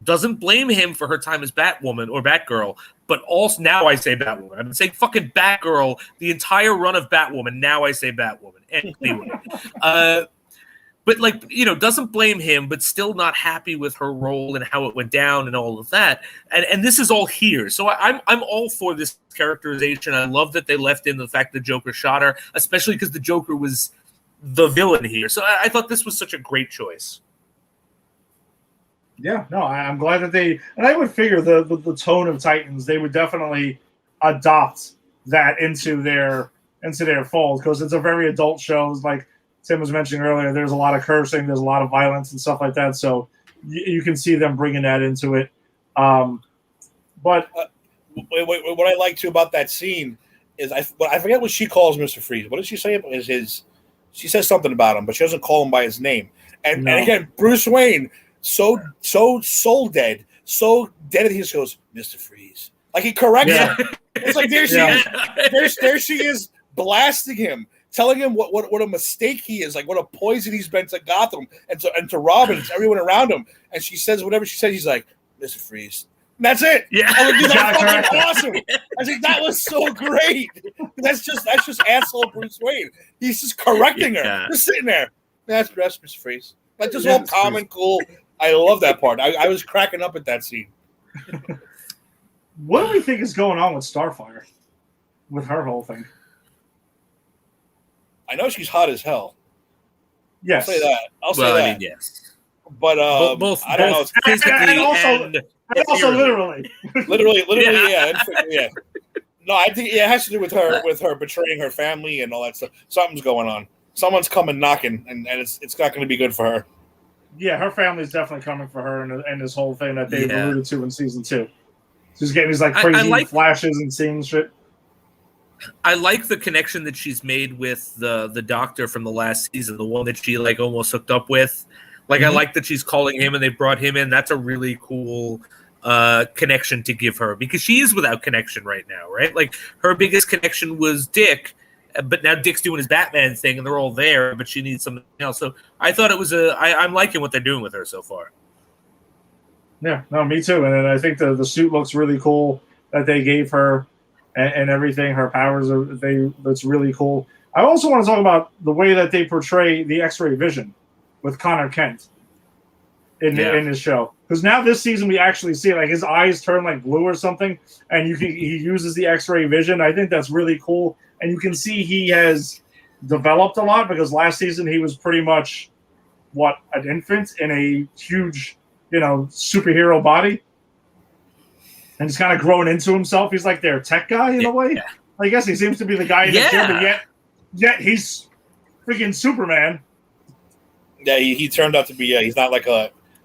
doesn't blame him for her time as Batwoman or Batgirl, but also now I say Batwoman. I've been saying fucking Batgirl the entire run of Batwoman. Now I say Batwoman. Anyway, but doesn't blame him, but still not happy with her role and how it went down and all of that. And this is all here, so I'm all for this characterization. I love that they left in the fact the Joker shot her, especially because the Joker was the villain here. So I thought this was such a great choice. Yeah, no, I'm glad that and I would figure the tone of Titans, they would definitely adopt that into their fold, because it's a very adult show. Like Tim was mentioning earlier, there's a lot of cursing, there's a lot of violence and stuff like that. So you can see them bringing that into it. But what I like too about that scene is I forget what she calls Mr. Freeze. What does she say? She says something about him, but she doesn't call him by his name. And again, Bruce Wayne, so soul dead, so dead that he just goes, Mr. Freeze. He corrects him. It's there she is blasting him, telling him what a mistake he is, what a poison he's been to Gotham and to Robin and to everyone around him. And she says whatever she says, he's like, Mr. Freeze. And that's it. Yeah. I was like, that's fucking awesome. I think that was so great. That's just asshole Bruce Wayne. He's just correcting her. Just sitting there. That's Mr. Freeze. Just all calm and cool. I love that part. I was cracking up at that scene. What do we think is going on with Starfire? With her whole thing? I know she's hot as hell. Yes. I'll say that. I mean, yes. But both I don't know. Physically and also literally. Literally, yeah. No, I think it has to do with her betraying her family and all that stuff. Something's going on. Someone's coming knocking, and it's not going to be good for her. Yeah, her family's definitely coming for her, and this whole thing that they alluded to in season 2. She's getting these like crazy flashes and seeing shit. I like the connection that she's made with the doctor from the last season, the one that she like almost hooked up with. Like, I like that she's calling him and they brought him in. That's a really cool connection to give her, because she is without connection right now, right? Like, her biggest connection was Dick, but now Dick's doing his Batman thing and they're all there, but she needs something else. So I thought it was I'm liking what they're doing with her so far. Yeah, no, me too. And I think the suit looks really cool that they gave her, and everything. Her powers that's really cool. I also want to talk about the way that they portray the X-ray vision with Connor Kent in this show. Because now this season we actually see like his eyes turn like blue or something, and he uses the X-ray vision. I think that's really cool, and you can see he has developed a lot, because last season he was pretty much an infant in a huge superhero body, and he's kind of grown into himself. He's like their tech guy in a way. Yeah. I guess he seems to be the guy in the gym, but yet he's freaking Superman. Yeah, he turned out to be. He's not like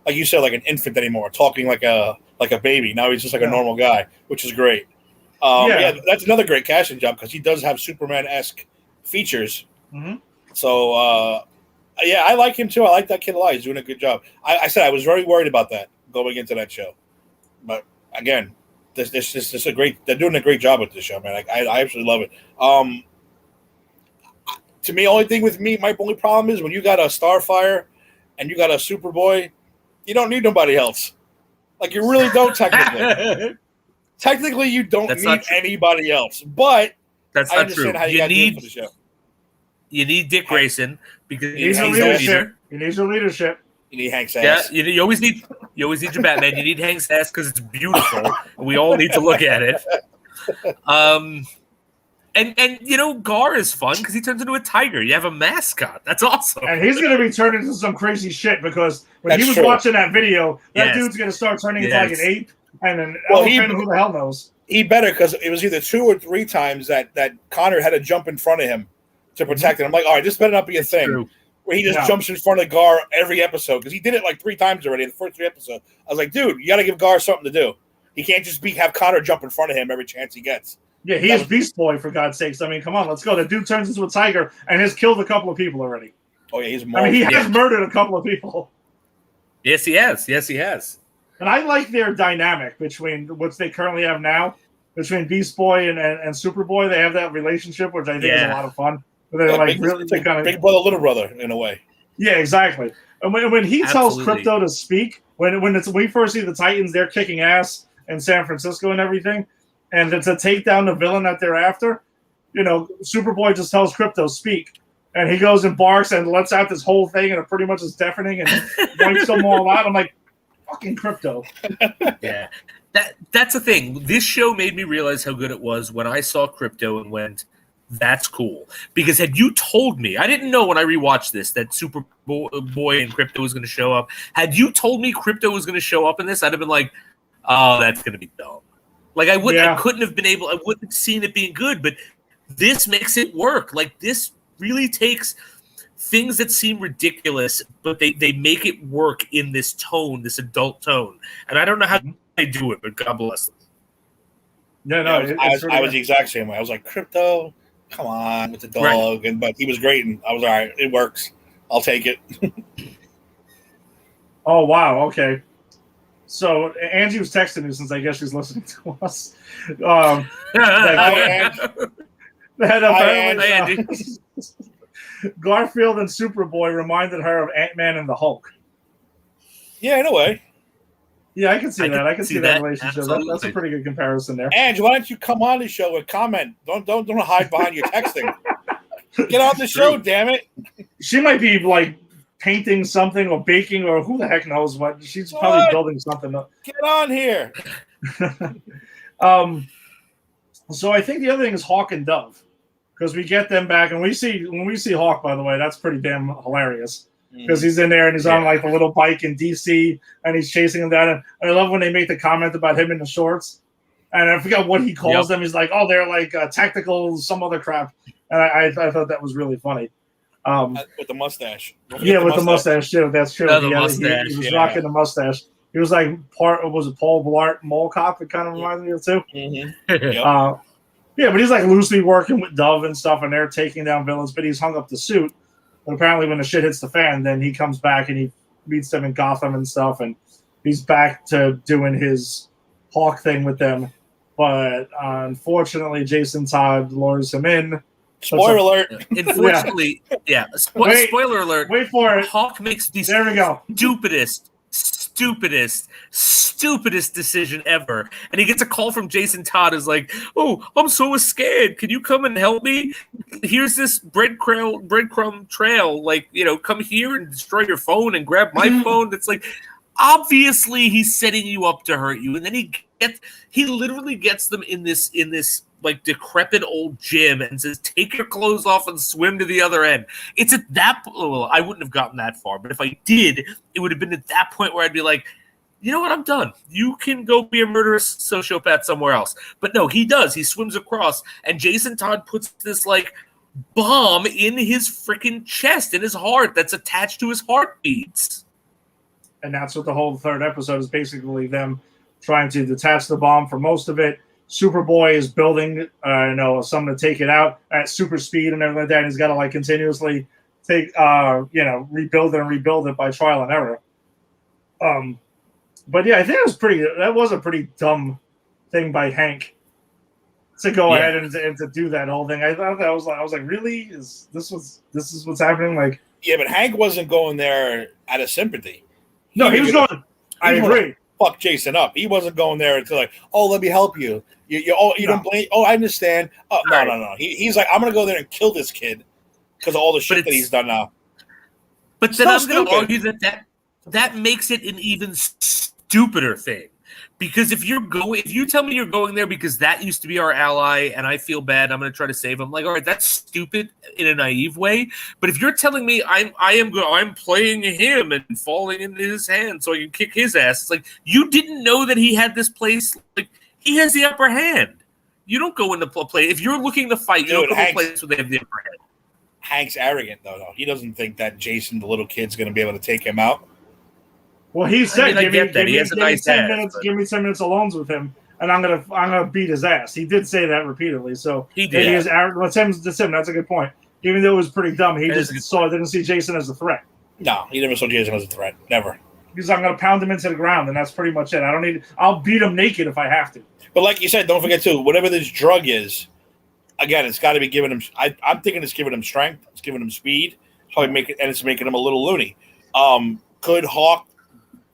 you said, like an infant anymore, talking like a baby. Now he's just like a normal guy, which is great. That's another great casting job, because he does have Superman-esque features. Mm-hmm. So, I like him too. I like that kid a lot. He's doing a good job. I said I was very worried about that going into that show, but again, this is a great. They're doing a great job with this show, man. I absolutely love it. To me, my only problem is when you got a Starfire and you got a Superboy, you don't need nobody else. Like, you really don't technically. Technically, you don't need anybody else. But that's I not understand true. how you got to do it for the show. You need Dick Grayson, because he needs leadership. He needs your leadership. You need Hank's ass. Yeah, you always need your Batman. You need Hank's ass because it's beautiful, and we all need to look at it. And Gar is fun because he turns into a tiger. You have a mascot. That's awesome. And he's going to be turned into some crazy shit, because when he was watching that video, that dude's going to start turning into like an ape and an elephant. Who the hell knows? He better, because it was either 2 or 3 times that Connor had to jump in front of him to protect him. I'm like, all right, this better not be a thing. True. Where he just jumps in front of Gar every episode, because he did it like 3 times already in the first 3 episodes. I was like, dude, you got to give Gar something to do. He can't just have Connor jump in front of him every chance he gets. Yeah, he is Beast Boy, for God's sakes. I mean, come on, let's go. The dude turns into a tiger and has killed a couple of people already. Oh, yeah, he has murdered a couple of people. Yes, he has. And I like their dynamic between what they currently have now, between Beast Boy and Superboy. They have that relationship, which I think is a lot of fun. They're like big brother, little brother, in a way. Yeah, exactly. And when he tells Krypto to speak, when we first see the Titans, they're kicking ass in San Francisco and everything, and to take down the villain that they're after, Superboy just tells Krypto speak, and he goes and barks and lets out this whole thing, and it pretty much is deafening and wipes them all out. I'm like, fucking Krypto. Yeah, that's the thing. This show made me realize how good it was when I saw Krypto and went, that's cool. Because had you told me, I didn't know when I rewatched this that Superboy and Krypto was going to show up. Had you told me Krypto was going to show up in this, I'd have been like, oh, that's going to be dumb. Like, I wouldn't have seen it being good, but this makes it work. Like, this really takes things that seem ridiculous, but they make it work in this tone, this adult tone. And I don't know how they do it, but God bless them. No, I was the exact same way. I was like, Krypto, come on with the dog, but he was great, and I was all right. It works. I'll take it. Oh wow, okay. So Angie was texting me, since I guess she's listening to us. Garfield and Superboy reminded her of Ant-Man and the Hulk. Yeah, in a way. Yeah, I can see that. I can see that relationship. That's a pretty good comparison there. Ange, why don't you come on the show and comment? Don't hide behind your texting. Get on the show, damn it. She might be like painting something or baking or who the heck knows what. She's probably building something up. Get on here. So I think the other thing is Hawk and Dove, because we get them back, and when we see Hawk, by the way, that's pretty damn hilarious. Because he's in there and he's on like the little bike in DC and he's chasing him down. And I love when they make the comment about him in the shorts. And I forgot what he calls them. He's like, oh, they're like tactical, some other crap. And I thought that was really funny. With the mustache. Yeah, with the mustache too. That's true. Oh, the He mustache, was yeah. rocking the mustache. He was like was it Paul Blart Mall Cop? It kind of reminds me of too. Mm-hmm. Yep. Yeah, but he's like loosely working with Dove and stuff, and they're taking down villains. But he's hung up the suit. But apparently, when the shit hits the fan, then he comes back and he meets them in Gotham and stuff, and he's back to doing his Hawk thing with them. But unfortunately, Jason Todd lures him in. Spoiler alert. Unfortunately, yeah. Spoiler alert. Wait for it. Hawk makes the There we go. stupidest decision ever. And he gets a call from Jason Todd is like, "Oh, I'm so scared. Can you come and help me? Here's this breadcrumb trail. Like, come here and destroy your phone and grab my phone." It's like, obviously he's setting you up to hurt you. And then he literally gets them in this like decrepit old gym and says, "Take your clothes off and swim to the other end." It's at that point, I wouldn't have gotten that far, but if I did, it would have been at that point where I'd be like, you know what, I'm done. You can go be a murderous sociopath somewhere else. But no, he does. He swims across, and Jason Todd puts this like bomb in his freaking chest, in his heart, that's attached to his heartbeats. And that's what the whole third episode is basically them trying to detach the bomb for most of it. Superboy is building, something to take it out at super speed and everything like that. And he's got to like continuously rebuild it by trial and error. But yeah, I think that was a pretty dumb thing by Hank to go ahead and to do that whole thing. I thought I was like, really? This is what's happening? Like, yeah, but Hank wasn't going there out of sympathy. No, he was going. I agree. Fuck Jason up. He wasn't going there to like, oh, let me help you. You don't blame. Oh, I understand. Oh, no. He's like, I'm gonna go there and kill this kid because of all the shit that he's done now. But then I'm going to argue that makes it an even stupider thing. Because if you tell me you're going there because that used to be our ally and I feel bad, I'm going to try to save him. Like, all right, that's stupid in a naive way. But if you're telling me I'm playing him and falling into his hands so I can kick his ass, it's like, you didn't know that he had this place. Like, he has the upper hand. You don't go into play. If you're looking to fight, you don't go to a place where they have the upper hand. Hank's arrogant, though. He doesn't think that Jason, the little kid's going to be able to take him out. Well, he said, give me 10 minutes. Give me 10 minutes alone with him, and I'm gonna beat his ass. He did say that repeatedly. So he did. That's him. That's a good point. Even though it was pretty dumb, he didn't see Jason as a threat. No, he never saw Jason as a threat. Never. Because I'm gonna pound him into the ground, and that's pretty much it. I'll beat him naked if I have to. But like you said, don't forget too, whatever this drug is, again, it's got to be giving him. I'm thinking it's giving him strength. It's giving him speed. It's making him a little loony.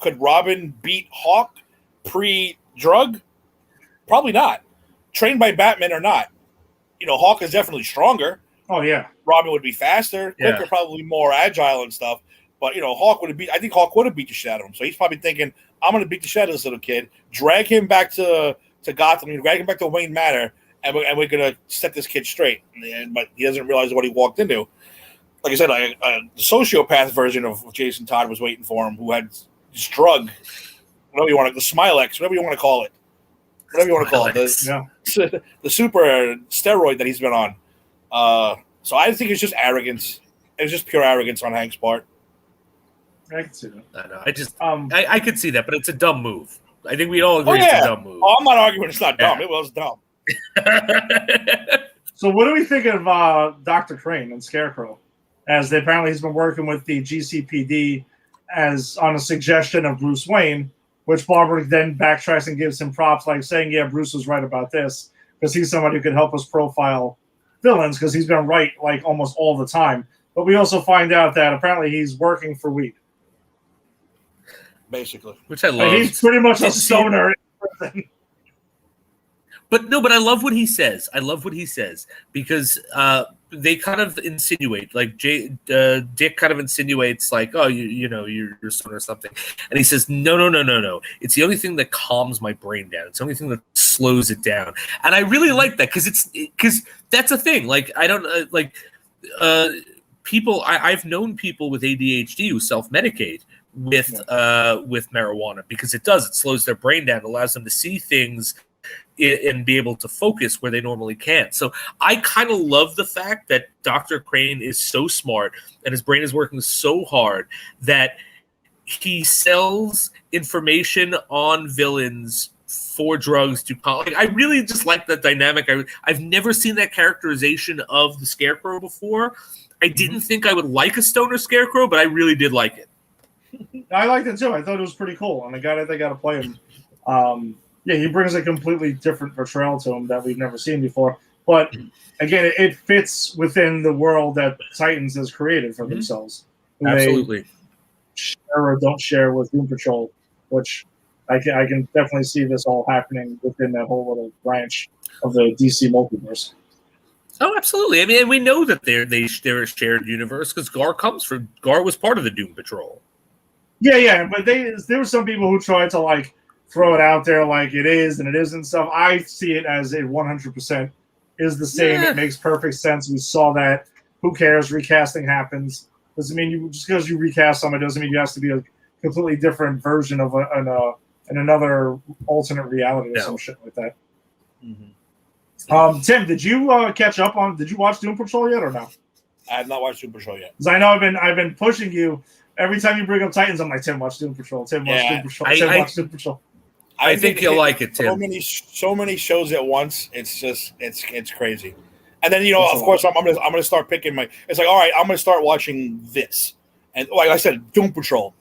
Could Robin beat Hawk pre-drug? Probably not. Trained by Batman or not. Hawk is definitely stronger. Oh, yeah. Robin would be faster, quicker, probably more agile and stuff. But, Hawk would have I think Hawk would have beat the shit out of him. So he's probably thinking, I'm going to beat the shit out of this little kid, drag him back to Gotham, drag him back to Wayne Manor, and we're going to set this kid straight. But he doesn't realize what he walked into. Like I said, the sociopath version of Jason Todd was waiting for him, who had this drug, whatever you want the Smilex, whatever you want to call it. Whatever you want to call it. The super steroid that he's been on. So I think it's just arrogance. It's just pure arrogance on Hank's part. I can see that. I know. I could see that, but it's a dumb move. I think we all agree it's a dumb move. Oh, I'm not arguing it's not dumb. It was dumb. So what do we think of Dr. Crane and Scarecrow? As apparently he's been working with the GCPD as on a suggestion of Bruce Wayne, which Barbara then backtracks and gives him props, like saying, yeah, Bruce was right about this, because he's somebody who could help us profile villains, because he's been right like almost all the time. But we also find out that apparently he's working for weed. Basically. Which I love. He's pretty much a stoner. But I love what he says. Because they kind of insinuate, like Dick kind of insinuates, like, oh, you're son or something, and he says, no. It's the only thing that calms my brain down. It's the only thing that slows it down, and I really like that because that's a thing. Like I don't people. I've known people with ADHD who self-medicate with marijuana because it slows their brain down, allows them to see things and be able to focus where they normally can't. So I kind of love the fact that Dr. Crane is so smart and his brain is working so hard that he sells information on villains for drugs to like, I really just like that dynamic. I've never seen that characterization of the Scarecrow before. I didn't think I would like a stoner Scarecrow, but I really did like it. I liked it too. I thought it was pretty cool, and the guy that they got to play him, yeah, he brings a completely different portrayal to him that we've never seen before. But again, it fits within the world that Titans has created for themselves. Absolutely. They share or don't share with Doom Patrol, which I can definitely see this all happening within that whole little branch of the DC multiverse. Oh, absolutely. I mean, and we know that they're a shared universe because Gar was part of the Doom Patrol. Yeah, but there were some people who tried to like throw it out there like it is and it isn't stuff. I see it as it 100% is the same. Yeah. It makes perfect sense. We saw that. Who cares? Recasting happens. Doesn't mean just because you recast someone doesn't mean you have to be a completely different version of in another alternate reality or some shit like that. Mm-hmm. Tim, did you catch up on? Did you watch Doom Patrol yet or no? I have not watched Doom Patrol yet. Because I know I've been pushing you. Every time you bring up Titans, I'm like, Tim, watch Doom Patrol. Tim, watch Doom Patrol. Tim, watch Doom Patrol. I think you'll like it, Tim. So many shows at once. It's just it's crazy. And then of course I'm gonna start picking my. It's like, all right, I'm gonna start watching this, and like I said, Doom Patrol.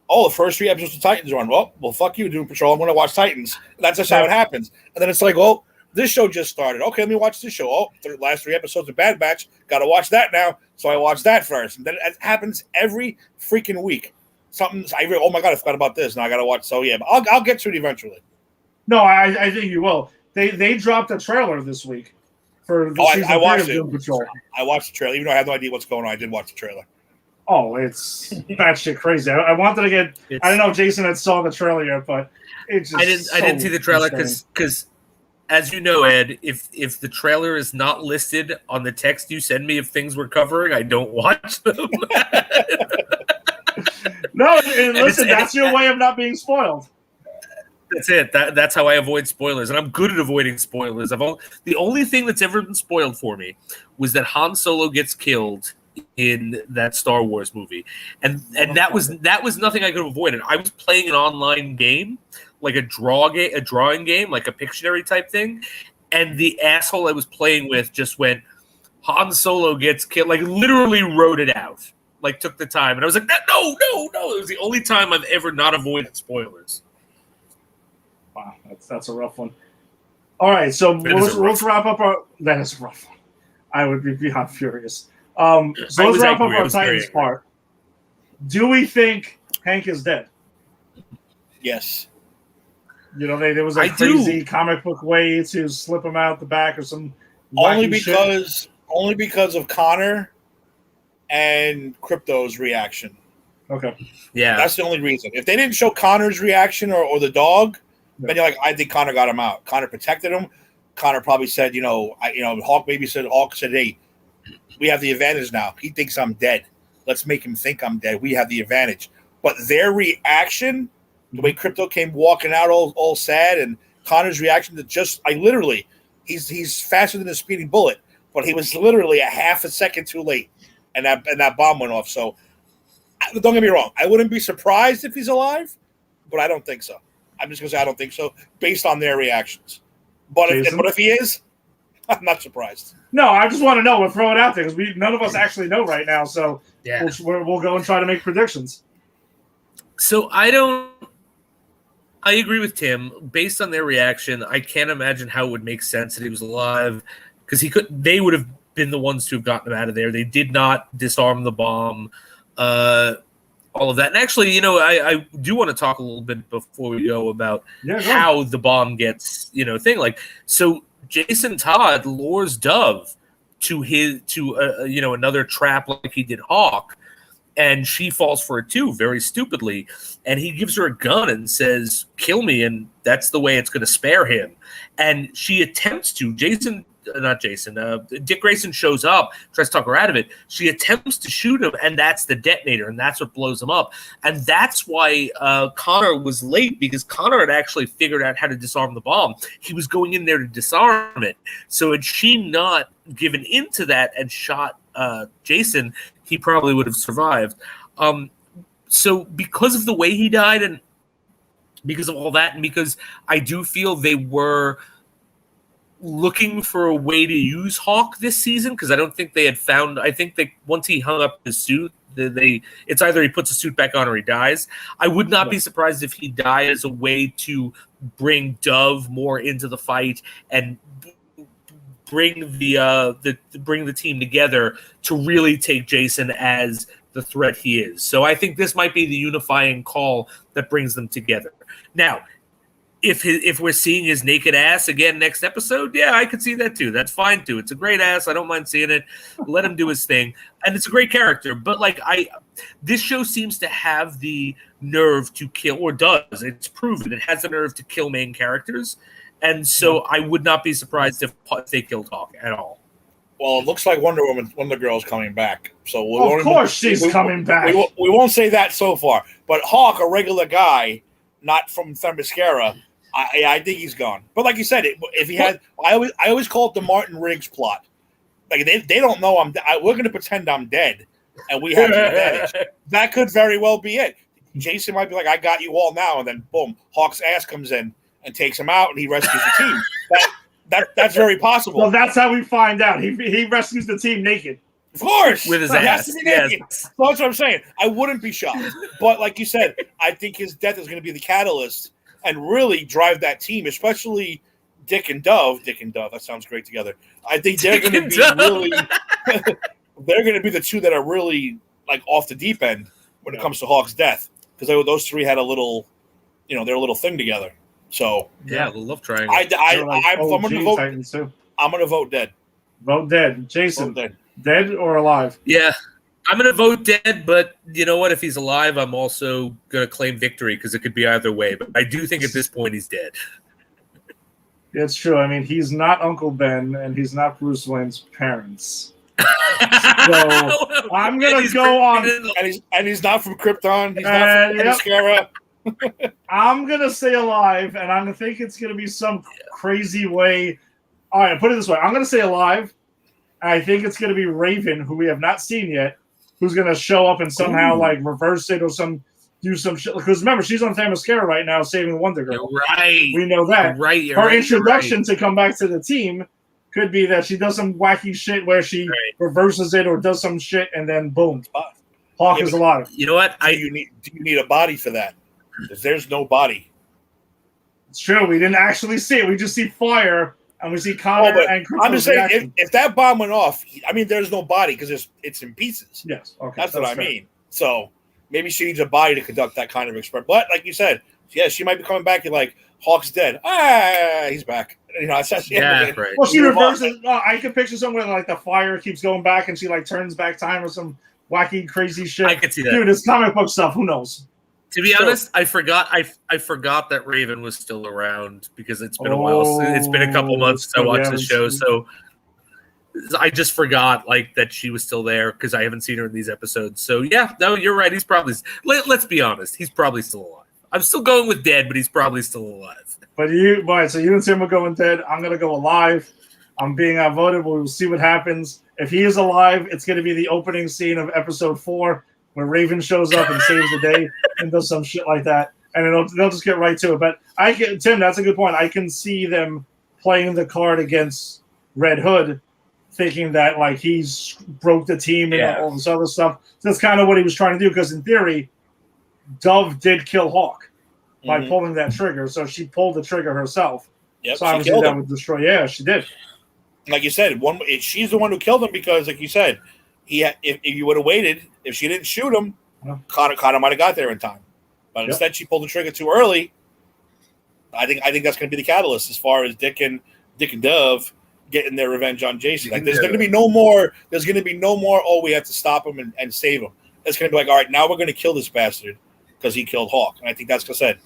Oh, the first 3 episodes of Titans are on. Well, fuck you, Doom Patrol. I'm gonna watch Titans. That's just how it happens. And then it's like, well, this show just started. Okay, let me watch this show. Oh, the last 3 episodes of Bad Batch. Got to watch that now. So I watch that first. And then it happens every freaking week. Oh my God, I forgot about this. Now I got to watch. So yeah, I'll get to it eventually. No, I think you will. They dropped a trailer this week for the season 3 of Doom Patrol. I watched the trailer. Even though I have no idea what's going on, I did watch the trailer. Oh, it's batshit crazy. I wanted to get. I don't know if Jason had saw the trailer yet, but it's just. I didn't see the trailer because. As you know, Ed, if the trailer is not listed on the text you send me of things we're covering, I don't watch them. No, listen, that's your way of not being spoiled. That's it. That's how I avoid spoilers, and I'm good at avoiding spoilers. The only thing that's ever been spoiled for me was that Han Solo gets killed in that Star Wars movie, and that was nothing I could have avoided. I was playing an online game. Like a drawing game, like a Pictionary type thing, and the asshole I was playing with just went, Han Solo gets killed, like literally wrote it out, like took the time, and I was like, no. It was the only time I've ever not avoided spoilers. Wow, that's a rough one. All right, so let's wrap up our. That is a rough one. I would be beyond furious. So let's wrap up our Titans part. Do we think Hank is dead? Yes. There was a crazy comic book way to slip him out the back or some only because of Connor and Crypto's reaction. Okay. Yeah. That's the only reason. If they didn't show Connor's reaction or the dog, then you're like, I think Connor got him out. Connor protected him. Connor probably said, Hawk said, hey, we have the advantage now. He thinks I'm dead. Let's make him think I'm dead. We have the advantage. But their reaction, the way Crypto came walking out all sad, and Connor's reaction to he's faster than a speeding bullet, but he was literally a half a second too late, and that bomb went off. So don't get me wrong, I wouldn't be surprised if he's alive, but I don't think so. I'm just gonna say I don't think so based on their reactions. But if he is, I'm not surprised. No, I just want to know. We'll throw it out there because none of us actually know right now. So we'll go and try to make predictions. So I agree with Tim. Based on their reaction, I can't imagine how it would make sense that he was alive because they would have been the ones to have gotten him out of there. They did not disarm the bomb, all of that. And actually, I do want to talk a little bit before we go about how the bomb gets, thing. Like, so Jason Todd lures Dove to another trap like he did Hawk. And she falls for it too, very stupidly. And he gives her a gun and says, kill me. And that's the way it's going to spare him. And she attempts to. Jason Dick Grayson shows up, tries to talk her out of it. She attempts to shoot him, and that's the detonator, and that's what blows him up. And that's why Connor was late, because Connor had actually figured out how to disarm the bomb. He was going in there to disarm it. So had she not given into that and shot Jason, he probably would have survived. So because of the way he died, and because of all that, and because I do feel they were looking for a way to use Hawk this season, because I don't think they had found. I think they, once he hung up his suit, it's either he puts a suit back on or he dies. I would not be surprised if he died as a way to bring Dove more into the fight and bring the team together to really take Jason as the threat he is. So I think this might be the unifying call that brings them together. Now, if we're seeing his naked ass again next episode, yeah, I could see that too. That's fine too. It's a great ass. I don't mind seeing it. Let him do his thing. And it's a great character. But this show seems to have the nerve to kill, or does. It's proven. It has the nerve to kill main characters. And so I would not be surprised if they killed Hawk at all. Well, it looks like Wonder Girl's coming back. So of course she's coming back. We won't say that so far. But Hawk, a regular guy, not from Themyscira, I think he's gone. But like you said, if he had, I always call it the Martin Riggs plot. Like they don't know we're going to pretend I'm dead, and we have the advantage. That could very well be it. Jason might be like, I got you all now, and then boom, Hawk's ass comes in and takes him out, and he rescues the team. That's very possible. Well, that's how we find out. He rescues the team naked. Of course. With his ass. Yes. So that's what I'm saying. I wouldn't be shocked. But like you said, I think his death is going to be the catalyst and really drive that team, especially Dick and Dove. Dick and Dove, that sounds great together. I think they're going to be really they're going to be the two that are really like off the deep end when it comes to Hawk's death, because those three had a little, they're a little thing together. So yeah, the love triangle. I'm going to vote. Titans too. I'm going to vote dead. Vote dead. Jason, vote dead or alive? Yeah, I'm going to vote dead. But you know what? If he's alive, I'm also going to claim victory, because it could be either way. But I do think at this point he's dead. It's true. I mean, he's not Uncle Ben, and he's not Bruce Wayne's parents. So I'm going to go on. And he's not from Krypton. He's not from Themyscira. I'm going to say alive, and I'm going to think it's going to be some crazy way. All right, put it this way. I'm going to say alive, and I think it's going to be Raven, who we have not seen yet, who's going to show up and somehow reverse it or do some shit. Because remember, she's on Themyscira right now saving Wonder Girl. You're right. We know that. Her introduction to come back to the team could be that she does some wacky shit where she reverses it or does some shit, and then boom, Hawk is alive. You know what? Do you need a body for that? Because there's no body. It's true. We didn't actually see it. We just see fire, and we see Connor and Chris. I'm just saying, if that bomb went off, there's no body because it's in pieces. Yes. Okay. That's what I mean. So maybe she needs a body to conduct that kind of experiment. But like you said, she might be coming back and like, Hawk's dead. He's back. That's right. Well, she reverses. I can picture somewhere like the fire keeps going back, and she turns back time or some wacky, crazy shit. I could see that. Dude, it's comic book stuff. Who knows? To be honest, I forgot that Raven was still around, because it's been a while. It's been a couple months since I watched the show, so I just forgot that she was still there, because I haven't seen her in these episodes. So yeah, no, you're right. He's probably. Let's be honest. He's probably still alive. I'm still going with dead, but he's probably still alive. So you and Tim are going dead. I'm gonna go alive. I'm being outvoted. We'll see what happens. If he is alive, it's gonna be the opening scene of episode 4. Where Raven shows up and saves the day and does some shit like that, and they'll just get right to it. But Tim, that's a good point. I can see them playing the card against Red Hood, thinking that he's broke the team and all this other stuff. So that's kind of what he was trying to do, because in theory, Dove did kill Hawk by pulling that trigger. So she pulled the trigger herself. Yep, so obviously that would destroy. Yeah, she did. Like you said, she's the one who killed him, because, like you said, if you would have waited, if she didn't shoot him, Connor might have got there in time. But instead, she pulled the trigger too early. I think that's going to be the catalyst as far as Dick and Dove getting their revenge on Jason. There's going to be no more. There's going to be no more. Oh, we have to stop him and save him. It's going to be all right, now we're going to kill this bastard because he killed Hawk. And I think that's going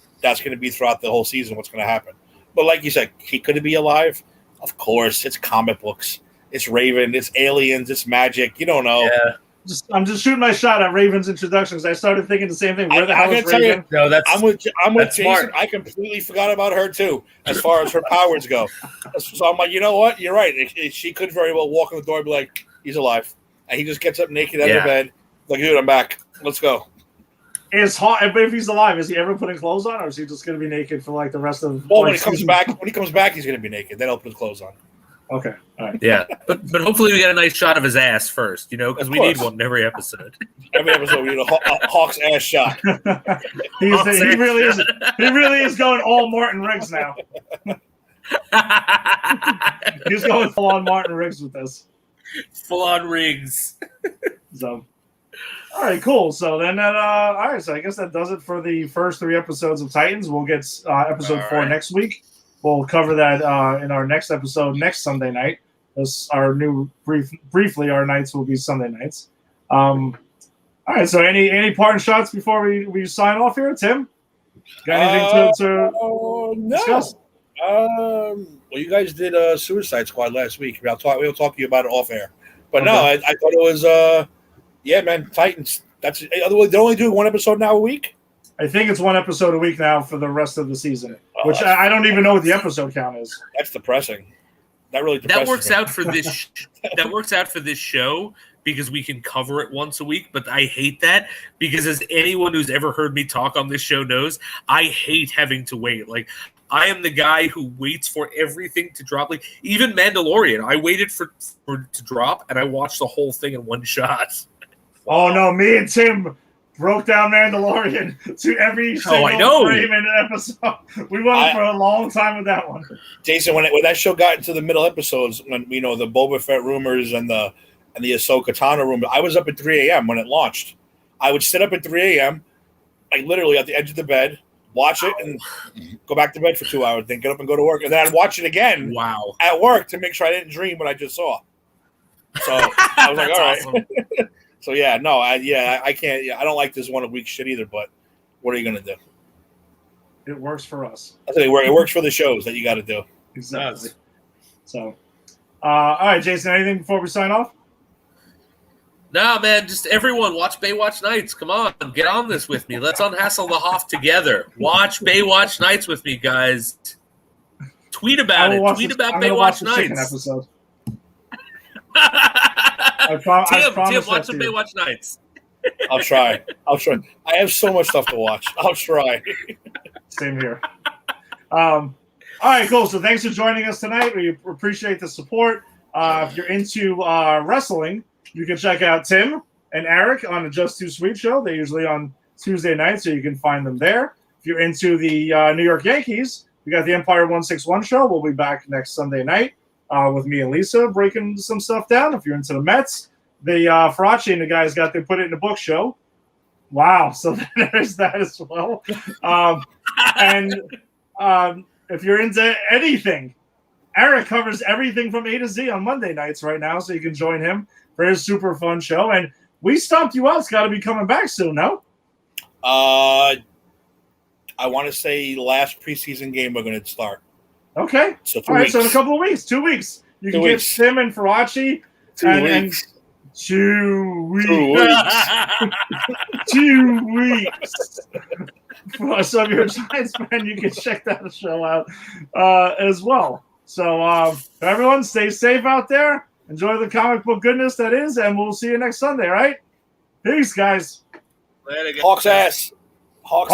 to be throughout the whole season what's going to happen. But like you said, he could be alive. Of course, it's comic books. It's Raven. It's aliens. It's magic. You don't know. Yeah. I'm just shooting my shot at Raven's introduction because I started thinking the same thing. Where the hell is Raven? No, I'm with Jason. smart. I completely forgot about her too, as far as her powers go. So I'm like, you know what? You're right. She could very well walk in the door and be like, he's alive, and he just gets up naked out of the bed, like, dude, I'm back. Let's go. It's hot, but if he's alive, is he ever putting clothes on, or is he just going to be naked for like the rest of? Well, when he comes back, he's going to be naked. Then he'll put his clothes on. Okay, all right. Yeah, but hopefully we get a nice shot of his ass first, because we need one in every episode. Every episode we need a Hawk's ass shot. He really is going all Martin Riggs now. He's going full on Martin Riggs with this. Full on Riggs. So, all right, cool. So then all right. So I guess that does it for the first 3 episodes of Titans. We'll get episode 4 next week. We'll cover that in our next episode next Sunday night. Our new briefly, our nights will be Sunday nights. All right. So any parting shots before we sign off here, Tim? Got anything to discuss? Well, you guys did Suicide Squad last week. We'll talk to you about it off air. But no, I thought it was man, Titans. They're only doing 1 episode now a week. I think it's 1 episode a week now for the rest of the season, which I don't even know what the episode count is. That's depressing. That really depresses that works me. out for this. That works out for this show because we can cover it once a week. But I hate that because, as anyone who's ever heard me talk on this show knows, I hate having to wait. Like, I am the guy who waits for everything to drop. Like, even Mandalorian, I waited for to drop, and I watched the whole thing in one shot. Oh no, me and Tim broke down Mandalorian to every single frame in an episode. We went for a long time with that one. Jason, when that show got into the middle episodes, when the Boba Fett rumors and the Ahsoka Tano rumor, I was up at 3 a.m. when it launched. I would sit up at 3 a.m., like literally at the edge of the bed, watch it, and go back to bed for 2 hours, then get up and go to work, and then I'd watch it again. Wow. At work to make sure I didn't dream what I just saw. So I was like, all right. Awesome. So I can't. Yeah, I don't like this 1 a week shit either. But what are you gonna do? It works for us. I think it works for the shows that you got to do. Exactly. So, all right, Jason. Anything before we sign off? Nah, man. Just everyone watch Baywatch Nights. Come on, get on this with me. Let's unhassle the Hoff together. Watch Baywatch Nights with me, guys. Tweet about it. Tweet about Baywatch Nights. Episode. Tim, watch some Baywatch Nights. I'll try. I have so much stuff to watch. I'll try. Same here. All right, cool. So thanks for joining us tonight. We appreciate the support. If you're into wrestling, you can check out Tim and Eric on the Just Too Sweet show. They're usually on Tuesday nights, so you can find them there. If you're into the New York Yankees, we got the Empire 161 show. We'll be back next Sunday night. With me and Lisa breaking some stuff down. If you're into the Mets, the Faraci and the guys they put it in the book show. Wow. So there's that as well. And if you're into anything, Eric covers everything from A to Z on Monday nights right now. So you can join him for his super fun show. And we stomped you out. It's got to be coming back soon, no? I want to say last preseason game we're going to start. Okay. So all right. So in a couple of weeks, 2 weeks, you can get Tim and Faraci. 2 weeks. 2 weeks. 2 weeks. So if you're a Giants fan, you can check that show out as well. So everyone, stay safe out there. Enjoy the comic book goodness that is, and we'll see you next Sunday. All right. Peace, guys. Hawks ass. Hawks.